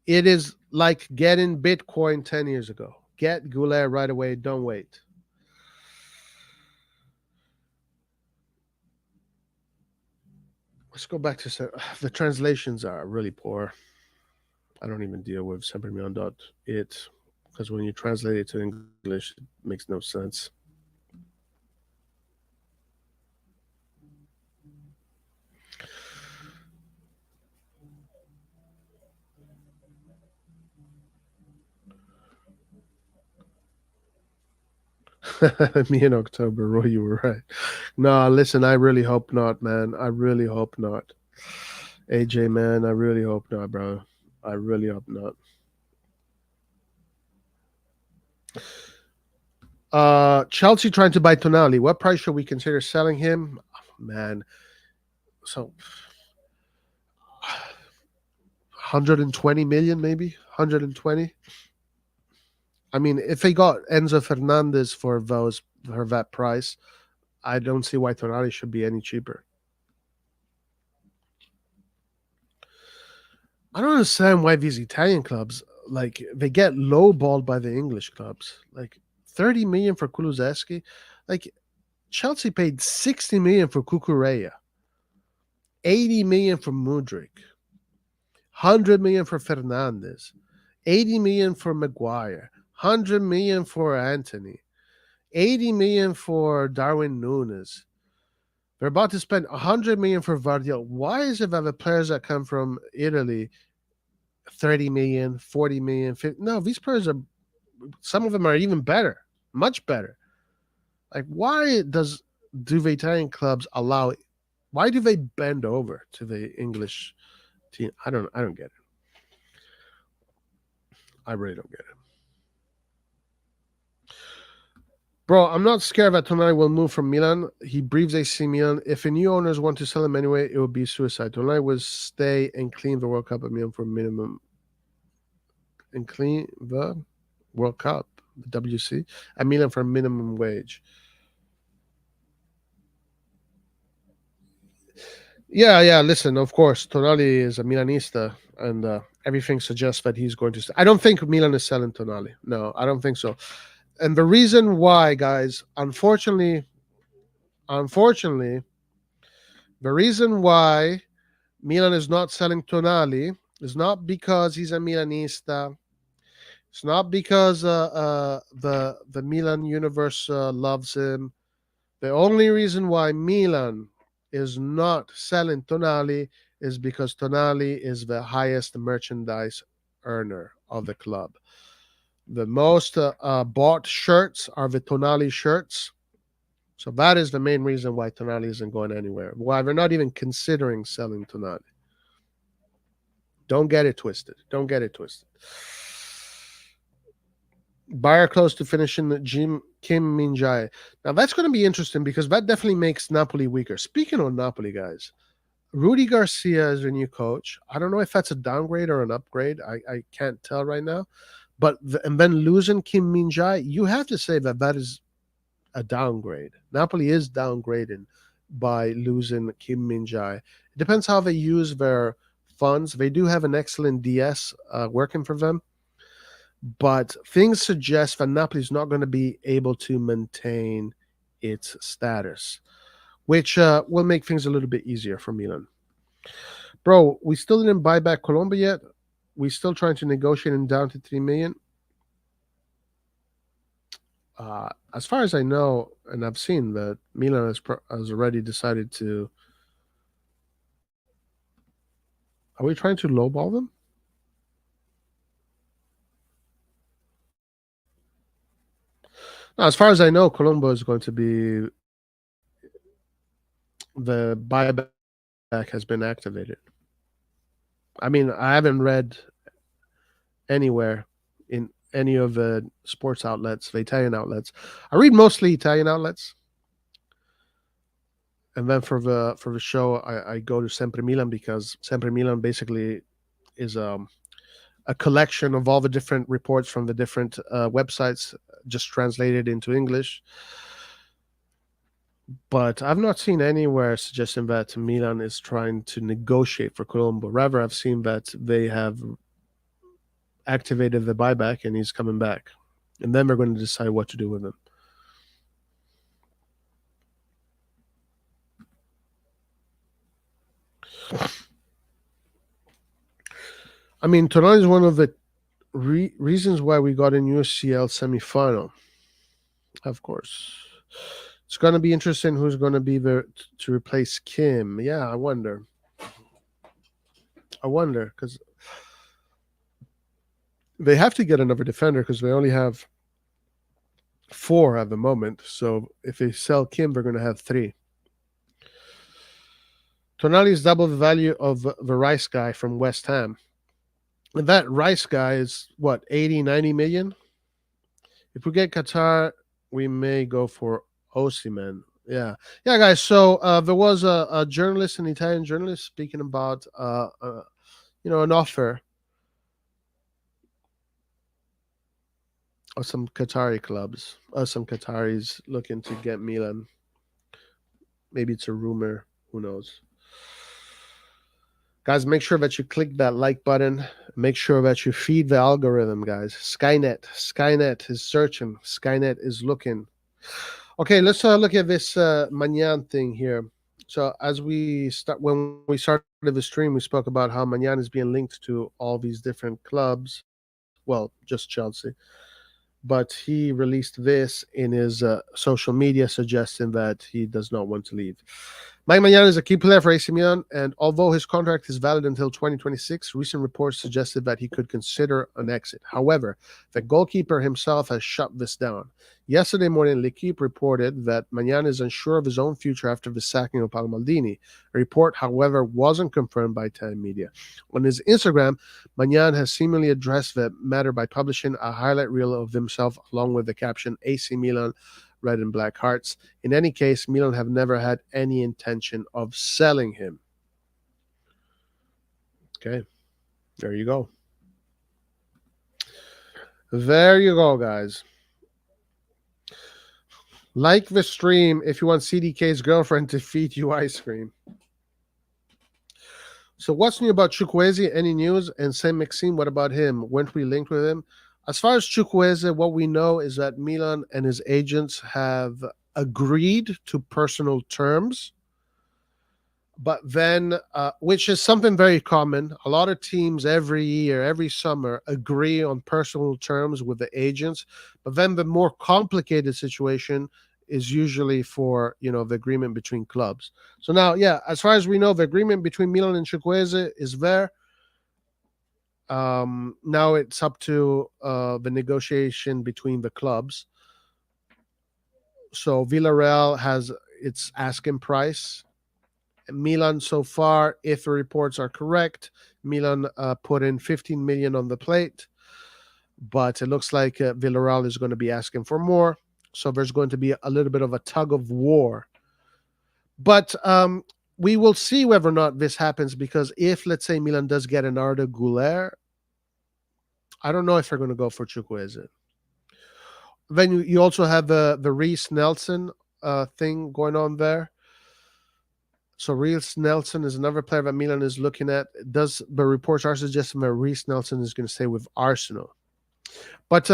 It is like getting Bitcoin 10 years ago. Get Guler right away. Don't wait. Let's go back to the translations are really poor. I don't even deal with sempermion.it because when you translate it to English, it makes no sense. Me in October, Roy, you were right. No, listen, I really hope not, man. I really hope not. AJ, man, I really hope not, bro. I really hope not. Chelsea trying to buy Tonali. What price should we consider selling him? Man, so 120 million, maybe 120. I mean, if they got Enzo Fernandez for that price, I don't see why Tonali should be any cheaper. I don't understand why these Italian clubs they get lowballed by the English clubs. Like 30 million for Kulusevski. Like Chelsea paid 60 million for Cucurella, 80 million for Mudryk, 100 million for Fernandez, 80 million for Maguire, 100 million for Anthony, 80 million for Darwin Nunes. They're about to spend 100 million for Vardiel. Why is it that the players that come from Italy 30 million, 40 million, 50, no, these players are, some of them are even better, much better. Like, do the Italian clubs why do they bend over to the English team? I don't get it. I really don't get it. Bro, I'm not scared that Tonali will move from Milan. He breathes AC Milan. If a new owners want to sell him anyway, it would be suicide. Tonali will stay and clean the World Cup at Milan for minimum. And clean the World Cup, the WC, at Milan for minimum wage. Yeah. Listen, of course, Tonali is a Milanista, and everything suggests that he's going to. I don't think Milan is selling Tonali. No, I don't think so. And the reason why, guys, unfortunately, the reason why Milan is not selling Tonali is not because he's a Milanista. It's not because the Milan universe loves him. The only reason why Milan is not selling Tonali is because Tonali is the highest merchandise earner of the club. The most bought shirts are the Tonali shirts. So that is the main reason why Tonali isn't going anywhere. Why they're not even considering selling Tonali. Don't get it twisted. Don't get it twisted. Buyer close to finishing Kim Min-jae. Now that's going to be interesting because that definitely makes Napoli weaker. Speaking of Napoli, guys, Rudy Garcia is their new coach. I don't know if that's a downgrade or an upgrade. I can't tell right now. But and then losing Kim Min-jae, you have to say that is a downgrade. Napoli is downgrading by losing Kim Min-jae. It depends how they use their funds. They do have an excellent DS working for them. But things suggest that Napoli is not going to be able to maintain its status, which will make things a little bit easier for Milan. Bro, we still didn't buy back Colombo yet. We're still trying to negotiate him down to 3 million. As far as I know, and I've seen that Milan has already decided to. Are we trying to lowball them? Now, as far as I know, Colombo is going to be. The buyback has been activated. I mean, I haven't read anywhere in any of the sports outlets, the Italian outlets. I read mostly Italian outlets. And then for the show, I go to Sempre Milan because Sempre Milan basically is a collection of all the different reports from the different websites, just translated into English. But I've not seen anywhere suggesting that Milan is trying to negotiate for Colombo. Rather, I've seen that they have activated the buyback and he's coming back. And then we're going to decide what to do with him. I mean, Tonali is one of the reasons why we got in UCL semifinal. Of course. It's going to be interesting who's going to be there to replace Kim. Yeah, I wonder. Because they have to get another defender because they only have 4 at the moment. So if they sell Kim, they're going to have 3. Tonali is double the value of the Rice guy from West Ham. And that Rice guy is, what, 80, 90 million? If we get Qatar we may go for Osimhen. Yeah, guys. So there was a journalist, an Italian journalist, speaking about an offer of some Qatari clubs, some Qataris looking to get Milan. Maybe it's a rumor. Who knows? Guys, make sure that you click that like button. Make sure that you feed the algorithm, guys. Skynet is searching. Skynet is looking. Okay, let's look at this Magnan thing here. So as when we started the stream, we spoke about how Magnan is being linked to all these different clubs. Well, just Chelsea. But he released this in his social media, suggesting that he does not want to leave. Mike Maignan is a key player for AC Milan, and although his contract is valid until 2026, recent reports suggested that he could consider an exit. However, the goalkeeper himself has shut this down. Yesterday morning, L'Equipe reported that Maignan is unsure of his own future after the sacking of Paolo Maldini. A report, however, wasn't confirmed by Italian media. On his Instagram, Maignan has seemingly addressed the matter by publishing a highlight reel of himself along with the caption AC Milan Red and Black Hearts. In any case, Milan have never had any intention of selling him. Okay, there you go. There you go, guys. Like the stream if you want CDK's girlfriend to feed you ice cream. So what's new about Chukwueze? Any news? And Saint-Maxime, what about him? Weren't we linked with him? As far as Chukwueze, what we know is that Milan and his agents have agreed to personal terms. But then, which is something very common. A lot of teams every year, every summer, agree on personal terms with the agents. But then the more complicated situation is usually for, the agreement between clubs. So now, as far as we know, the agreement between Milan and Chukwueze is there. Now it's up to the negotiation between the clubs. So Villarreal has its asking price. Milan so far, if the reports are correct, Milan put in 15 million on the plate, but it looks like Villarreal is going to be asking for more. So there's going to be a little bit of a tug of war. But we will see whether or not this happens, because if, let's say, Milan does get an Arda Guler, I don't know if they're going to go for Chukwueze. Then you also have the Reece Nelson thing going on there. So Reece Nelson is another player that Milan is looking at. The reports are suggesting that Reece Nelson is going to stay with Arsenal. But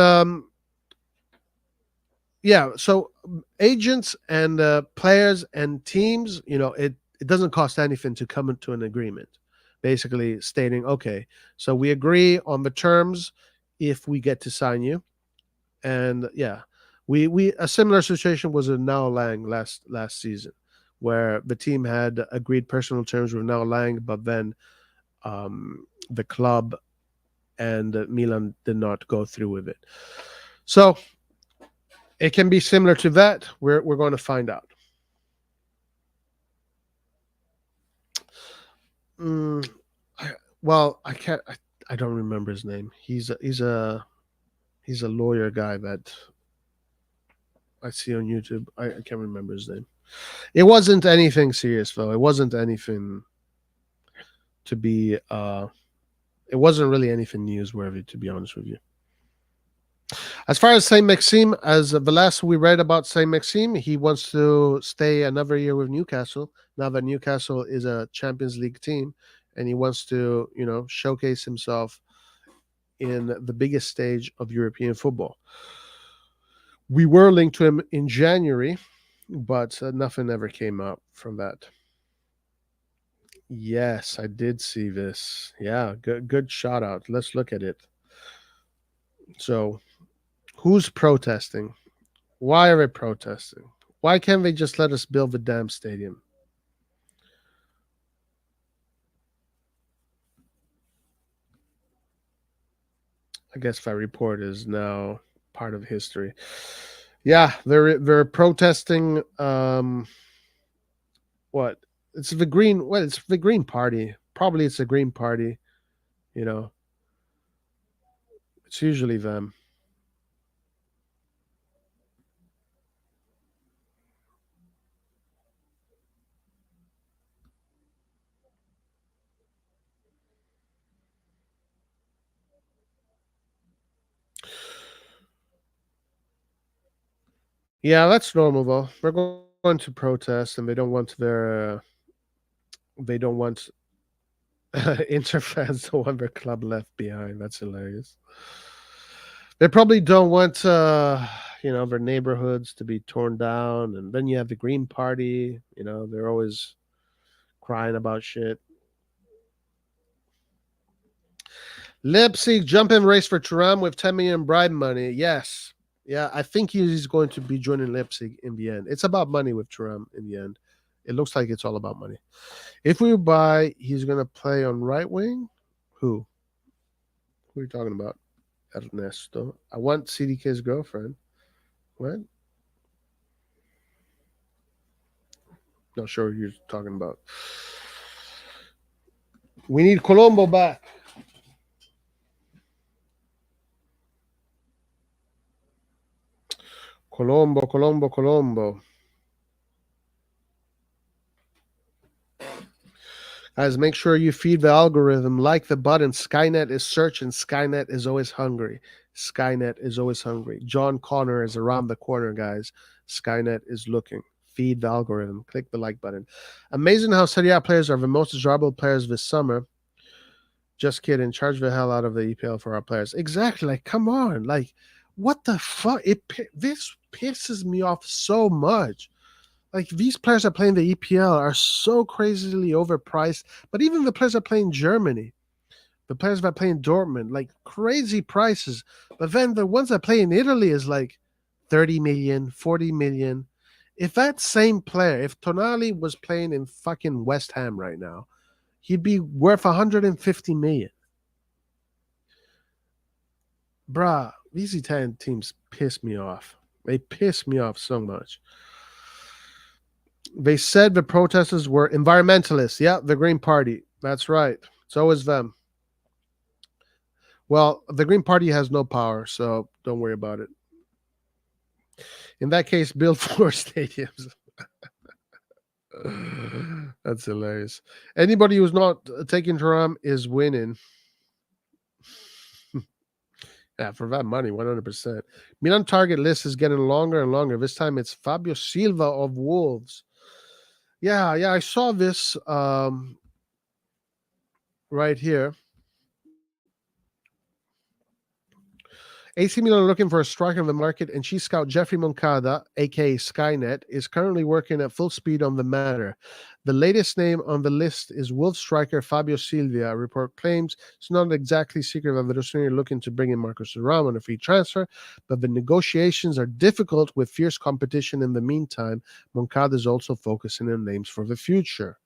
so agents and players and teams, it doesn't cost anything to come into an agreement, basically stating, okay, so we agree on the terms if we get to sign you. And we a similar situation was in Now Lang last season, where the team had agreed personal terms with Now Lang, but then the club and Milan did not go through with it. So it can be similar to that. We're going to find out. I can't. I don't remember his name. He's a lawyer guy that I see on YouTube. I can't remember his name. It wasn't anything serious, though. It wasn't anything to be. It wasn't really anything newsworthy, to be honest with you. As far as Saint-Maxime, as the last we read about Saint-Maxime, he wants to stay another year with Newcastle. Now that Newcastle is a Champions League team, and he wants to, showcase himself in the biggest stage of European football. We were linked to him in January, but nothing ever came up from that. Yes, I did see this. Yeah, good shout out. Let's look at it. So, who's protesting? Why are they protesting? Why can't they just let us build the damn stadium? I guess that report is now part of history. Yeah, they're protesting. What? It's the Green. Well, it's the Green Party. Probably it's the Green Party. It's usually them. Yeah, that's normal though. We're going to protest, and they don't want Inter fans to want their club left behind. That's hilarious. They probably don't want their neighborhoods to be torn down, and then you have the Green Party. They're always crying about shit. Leipzig jump in race for Thuram with 10 million bribe money. Yes. Yeah, I think he's going to be joining Leipzig in the end. It's about money with Thuram in the end. It looks like it's all about money. If we buy, he's going to play on right wing. Who? Who are you talking about? Ernesto. I want CDK's girlfriend. What? Not sure who you're talking about. We need Colombo back. Colombo. Guys, make sure you feed the algorithm. Like the button. Skynet is searching. Skynet is always hungry. Skynet is always hungry. John Connor is around the corner, guys. Skynet is looking. Feed the algorithm. Click the like button. Amazing how Serie A players are the most desirable players this summer. Just kidding. Charge the hell out of the EPL for our players. Exactly. Like, come on. Like, what the fuck? This pisses me off so much. Like, these players that play in the EPL are so crazily overpriced. But even the players that play in Germany, the players that play in Dortmund, like crazy prices. But then the ones that play in Italy is like 30 million, 40 million. If that same player, if Tonali was playing in fucking West Ham right now, he'd be worth 150 million. Bruh, these Italian teams piss me off. They piss me off so much. They said the protesters were environmentalists. Yeah, the Green Party. That's right. It's always them. Well, the Green Party has no power, so don't worry about it. In that case, build 4 stadiums. That's hilarious. Anybody who's not taking Thuram is winning. Yeah, for that money, 100%. Milan target list is getting longer and longer. This time it's Fabio Silva of Wolves. Yeah, I saw this right here. AC Milan are looking for a striker in the market, and chief scout Jeffrey Moncada, aka Skynet, is currently working at full speed on the matter. The latest name on the list is Wolves striker Fabio Silva. A report claims it's not exactly secret that the Rossoneri are looking to bring in Marcos Thuram on a free transfer, but the negotiations are difficult with fierce competition in the meantime. Moncada is also focusing on names for the future.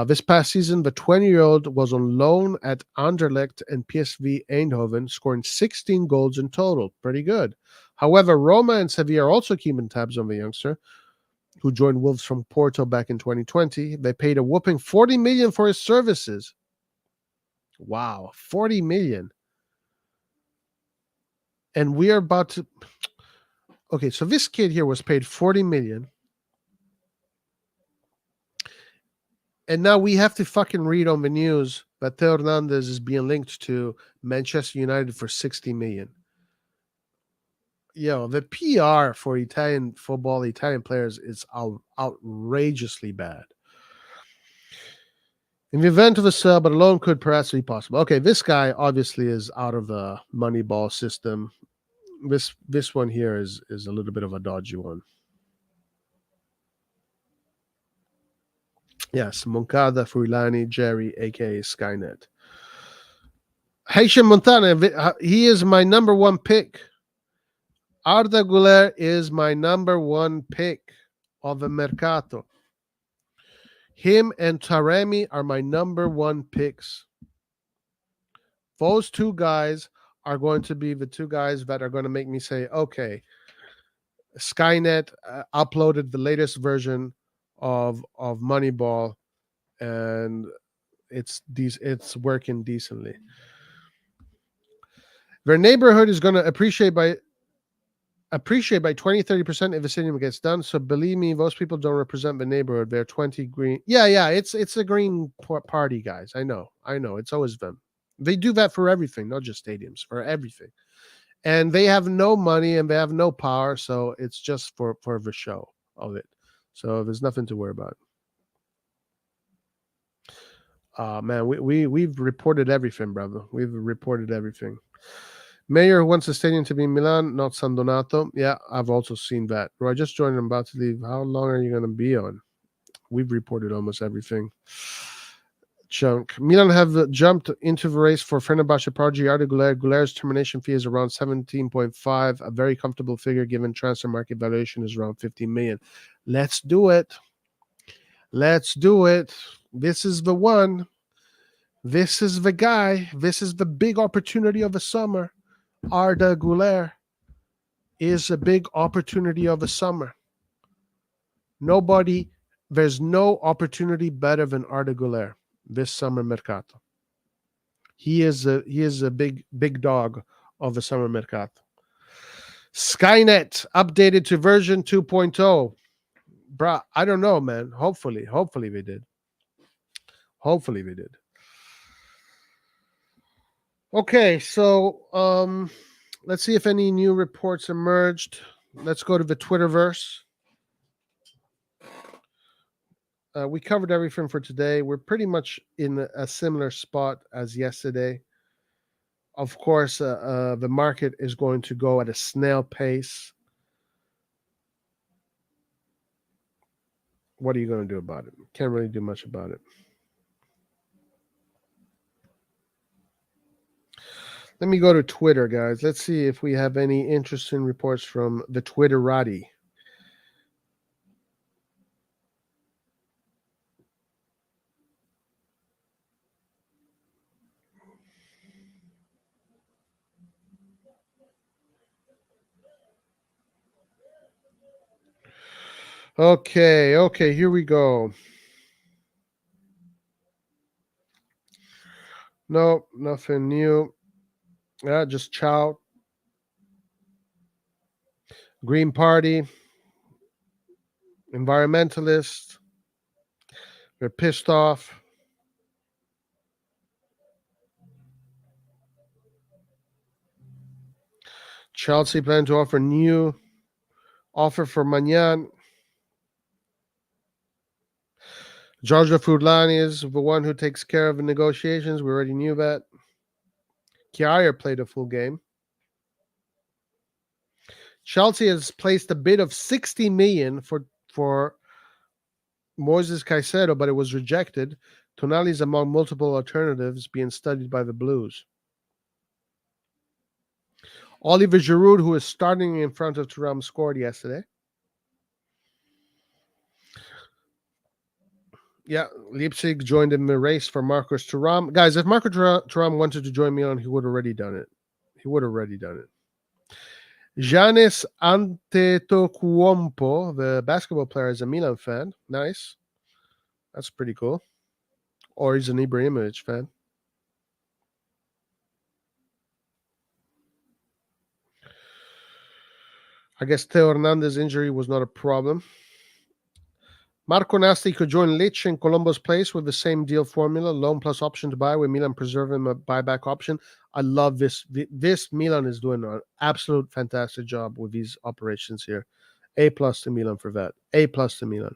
This past season, the 20-year-old was on loan at Anderlecht and PSV Eindhoven, scoring 16 goals in total. Pretty good. However, Roma and Sevilla are also keeping tabs on the youngster, who joined Wolves from Porto back in 2020. They paid a whopping 40 million for his services. Wow, 40 million. And we are about to... Okay, so this kid here was paid 40 million. And now we have to fucking read on the news that Theo Hernandez is being linked to Manchester United for 60 million. Yo, the PR for Italian football, Italian players is outrageously bad. In the event of a sale, but a loan could perhaps be possible. Okay, this guy obviously is out of the Moneyball system. This one here is a little bit of a dodgy one. Yes, Moncada, Furlani, Jerry, aka Skynet. Haitian Montana, he is my number one pick. Arda Guler is my number one pick of the Mercato. Him and Taremi are my number one picks. Those two guys are going to be the two guys that are going to make me say, okay, Skynet uploaded the latest version of Moneyball, and it's working decently. Their neighborhood is going to appreciate by 20-30% if the stadium gets done. So believe me, those people don't represent the neighborhood. They're 20 green. Yeah, it's a green party, guys. I know. It's always them. They do that for everything, not just stadiums, for everything. And they have no money and they have no power, so it's just for the show of it. So there's nothing to worry about. Man, we've reported everything, brother. We've reported everything. Mayor wants the stadium to be Milan, not San Donato. Yeah, I've also seen that. Bro, I just joined. I'm about to leave. How long are you going to be on? We've reported almost everything. Chunk. Milan have jumped into the race for Fenerbahce prodigy Arda Guler. Guler's termination fee is around 17.5, a very comfortable figure given transfer market valuation is around 15 million. Let's do it. Let's do it. This is the one. This is the guy. This is the big opportunity of the summer. Arda Guler is a big opportunity of the summer. There's no opportunity better than Arda Guler this summer mercato. He is a big dog of the summer mercato. Skynet updated to version 2.0. Bruh, I don't know, man. Hopefully they did. Hopefully they did. Okay, so let's see if any new reports emerged. Let's go to the Twitterverse. We covered everything for today. We're pretty much in a similar spot as yesterday. Of course, the market is going to go at a snail pace. What are you going to do about it? Can't really do much about it. Let me go to Twitter, guys. Let's see if we have any interesting reports from the Twitterati. Okay, here we go. No, nothing new. Yeah, just Ciao. Green Party. Environmentalists. They're pissed off. Chelsea plan to offer new offer for Magnan. Giorgio Furlani is the one who takes care of the negotiations. We already knew that. Kjaer played a full game. Chelsea has placed a bid of 60 million for Moises Caicedo, but it was rejected. Tonali is among multiple alternatives being studied by the Blues. Oliver Giroud, who is starting in front of Thuram, scored yesterday. Yeah, Leipzig joined in the race for Marcus Thuram. Guys, if Marcus Thuram wanted to join Milan, he would have already done it. Giannis Antetokounmpo, the basketball player, is a Milan fan. Nice. That's pretty cool. Or he's an Ibrahimovic fan. I guess Theo Hernandez injury was not a problem. Marco Nasti could join Lecce in Colombo's place with the same deal formula, loan plus option to buy, with Milan preserving a buyback option. I love this. This Milan is doing an absolute fantastic job with these operations here. A+ to Milan for that. A+ to Milan.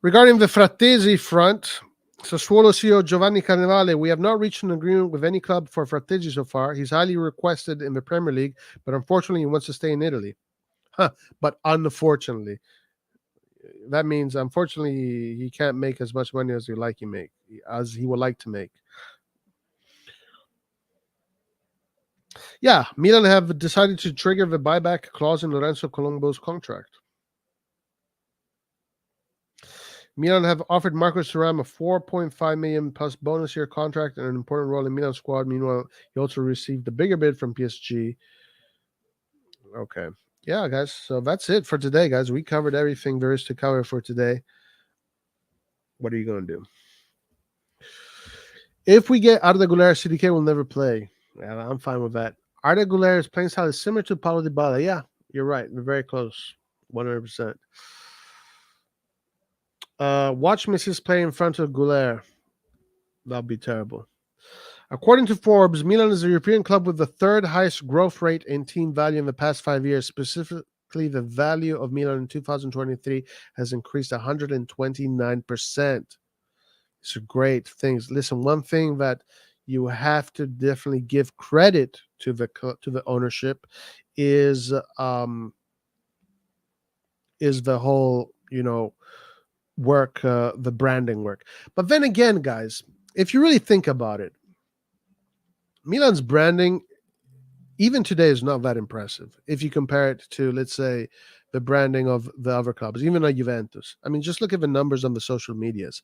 Regarding the Frattesi front, Sassuolo CEO Giovanni Carnevale, we have not reached an agreement with any club for Frattesi so far. He's highly requested in the Premier League, but unfortunately he wants to stay in Italy. But unfortunately. That means, unfortunately, he can't make as much money as he would like to make. Yeah, Milan have decided to trigger the buyback clause in Lorenzo Colombo's contract. Milan have offered Marcus Thuram a 4.5 million plus bonus year contract and an important role in Milan squad. Meanwhile, he also received a bigger bid from PSG. Okay. Yeah, guys. So that's it for today, guys. We covered everything there is to cover for today. What are you going to do? If we get Arda Guler, CDK will never play. Yeah, I'm fine with that. Arda Guler's playing style is similar to Paulo Dybala. Yeah, you're right. We're very close. 100%. Watch Mrs. play in front of Guler. That'll be terrible. According to Forbes, Milan is a European club with the third highest growth rate in team value in the past 5 years. Specifically, the value of Milan in 2023 has increased 129%. These are great things. Listen, one thing that you have to definitely give credit to the ownership is the whole, work, the branding work. But then again, guys, if you really think about it, Milan's branding, even today, is not that impressive if you compare it to, let's say, the branding of the other clubs, even like Juventus. I mean, just look at the numbers on the social medias.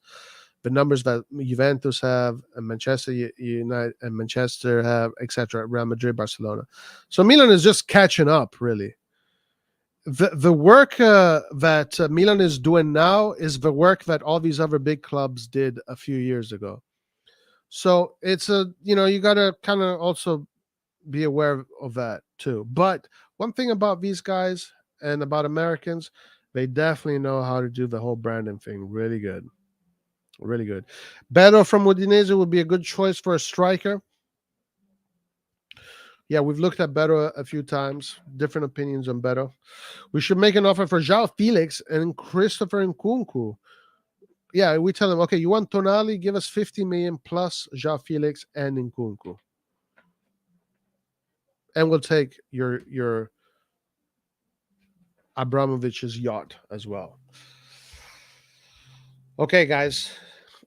The numbers that Juventus have, and Manchester United and Manchester have, etc., Real Madrid, Barcelona. So Milan is just catching up, really. The work that Milan is doing now is the work that all these other big clubs did a few years ago. So it's you got to kind of also be aware of that too. But one thing about these guys and about Americans, they definitely know how to do the whole branding thing really good. Really good. Beto from Udinese would be a good choice for a striker. Yeah, we've looked at Beto a few times. Different opinions on Beto. We should make an offer for João Felix and Christopher Nkunku. Yeah, we tell him, okay, you want Tonali? Give us 50 million plus João Felix and Nkunku. And we'll take your Abramovich's yacht as well. Okay, guys.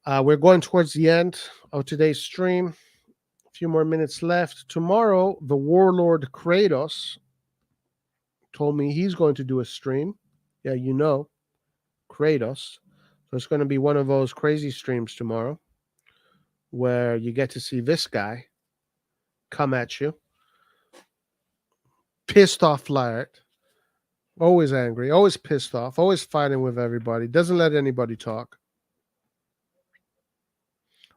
We're going towards the end of today's stream. A few more minutes left. Tomorrow, the warlord Kratos told me he's going to do a stream. Yeah, Kratos. So it's going to be one of those crazy streams tomorrow where you get to see this guy come at you. Pissed off Laird. Always angry, always pissed off, always fighting with everybody. Doesn't let anybody talk.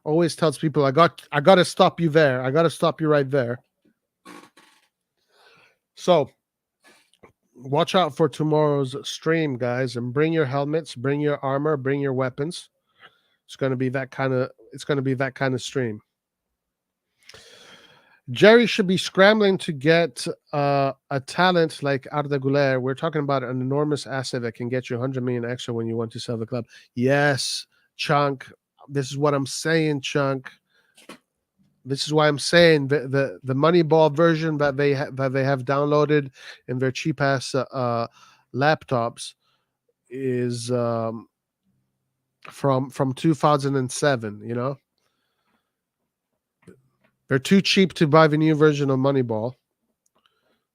Always tells people, I got to stop you there. I got to stop you right there. So watch out for tomorrow's stream, guys, and bring your helmets, bring your armor, bring your weapons. It's going to be that kind of stream. Jerry should be scrambling to get a talent like Arda Guler. We're talking about an enormous asset that can get you 100 million extra when you want to sell the club. Yes, Chunk. This is what I'm saying, Chunk. This is why I'm saying the Moneyball version that they have downloaded in their cheap ass laptops is from 2007. You know, they're too cheap to buy the new version of Moneyball,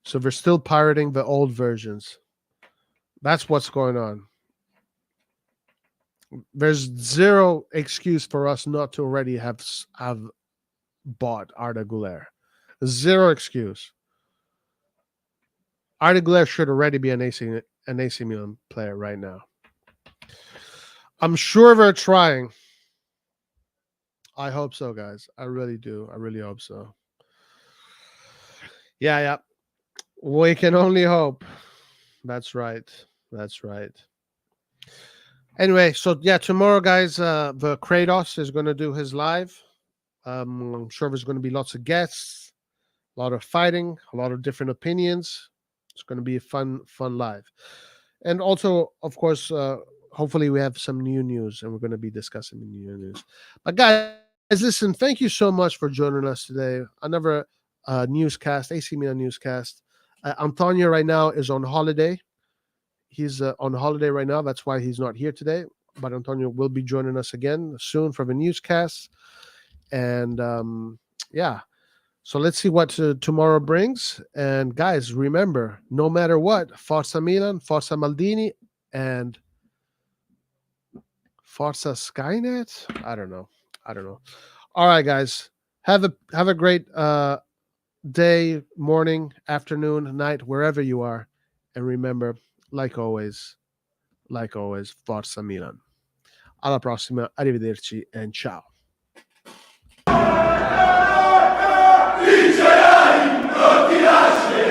so they're still pirating the old versions. That's what's going on. There's zero excuse for us not to already have bought Arda Guler. Zero excuse. Arda Guler should already be an AC Milan player right now. I'm sure they're trying. I hope so, guys. I really do. I really hope so. Yeah. We can only hope. That's right. That's right. Anyway, so yeah, tomorrow, guys, the Kratos is going to do his live. I'm sure there's going to be lots of guests, a lot of fighting, a lot of different opinions. It's going to be a fun live. And also, of course, hopefully we have some new news, and we're going to be discussing the new news. But guys, listen, thank you so much for joining us today. Another newscast, AC Milan newscast. Antonio right now is on holiday. He's on holiday right now. That's why he's not here today. But Antonio will be joining us again soon for the newscast. And yeah, so let's see what tomorrow brings. And guys, remember, no matter what, Forza Milan, Forza Maldini, and Forza Skynet. I don't know. All right, guys, have a great day, morning, afternoon, night, wherever you are. And remember, like always, Forza Milan. Alla prossima, arrivederci, and ciao. Vincerai, non ti lasci!